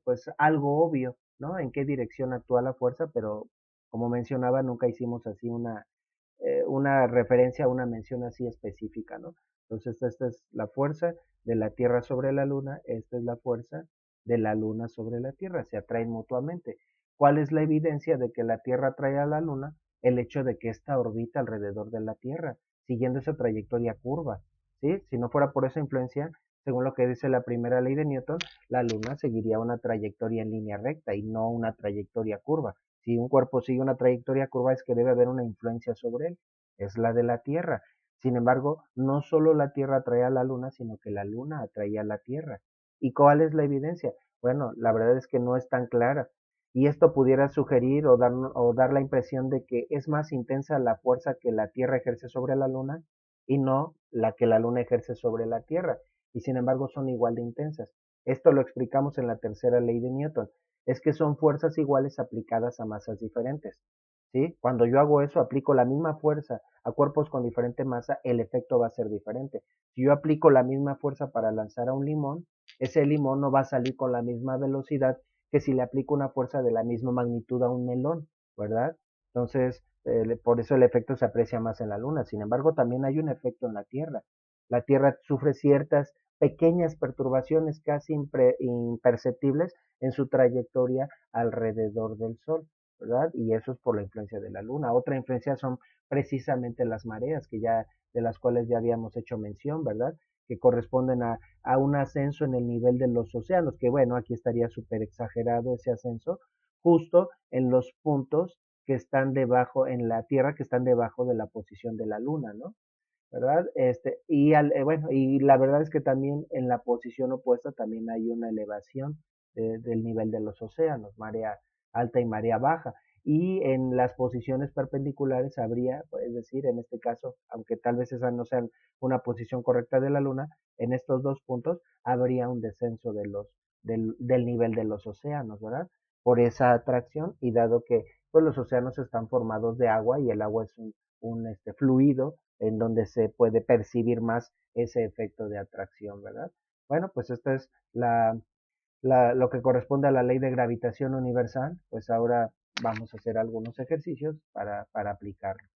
pues algo obvio, ¿no? En qué dirección actúa la fuerza, pero como mencionaba, nunca hicimos así una referencia, una mención así específica, ¿no? Entonces, esta es la fuerza de la Tierra sobre la Luna, esta es la fuerza de la Luna sobre la Tierra, se atraen mutuamente. ¿Cuál es la evidencia de que la Tierra atrae a la Luna? El hecho de que ésta orbita alrededor de la Tierra, siguiendo esa trayectoria curva, ¿sí? Si no fuera por esa influencia, según lo que dice la primera ley de Newton, la Luna seguiría una trayectoria en línea recta y no una trayectoria curva. Si un cuerpo sigue una trayectoria curva es que debe haber una influencia sobre él, es la de la Tierra. Sin embargo, no solo la Tierra atrae a la Luna, sino que la Luna atrae a la Tierra. ¿Y cuál es la evidencia? Bueno, la verdad es que no es tan clara. Y esto pudiera sugerir o dar la impresión de que es más intensa la fuerza que la Tierra ejerce sobre la Luna y no la que la Luna ejerce sobre la Tierra. Y sin embargo son igual de intensas. Esto lo explicamos en la tercera ley de Newton. Es que son fuerzas iguales aplicadas a masas diferentes. ¿Sí? Cuando yo hago eso, aplico la misma fuerza a cuerpos con diferente masa, el efecto va a ser diferente. Si yo aplico la misma fuerza para lanzar a un limón, ese limón no va a salir con la misma velocidad que si le aplico una fuerza de la misma magnitud a un melón, ¿verdad? Entonces, por eso el efecto se aprecia más en la Luna. Sin embargo, también hay un efecto en la Tierra. La Tierra sufre ciertas pequeñas perturbaciones casi imperceptibles en su trayectoria alrededor del Sol, ¿verdad? Y eso es por la influencia de la Luna. Otra influencia son precisamente las mareas, de las cuales ya habíamos hecho mención, ¿verdad? Que corresponden a un ascenso en el nivel de los océanos, que bueno, aquí estaría súper exagerado ese ascenso, justo en los puntos que están debajo, en la Tierra, que están debajo de la posición de la Luna, ¿no? ¿Verdad? Bueno, y la verdad es que también en la posición opuesta también hay una elevación del nivel de los océanos, marea alta y marea baja. Y en las posiciones perpendiculares habría, es decir, en este caso, aunque tal vez esa no sea una posición correcta de la Luna, en estos dos puntos habría un descenso del nivel de los océanos, ¿verdad? Por esa atracción y dado que pues, los océanos están formados de agua y el agua es un fluido en donde se puede percibir más ese efecto de atracción, ¿verdad? Bueno, pues esta es lo que corresponde a la ley de gravitación universal, pues ahora vamos a hacer algunos ejercicios para aplicarlo.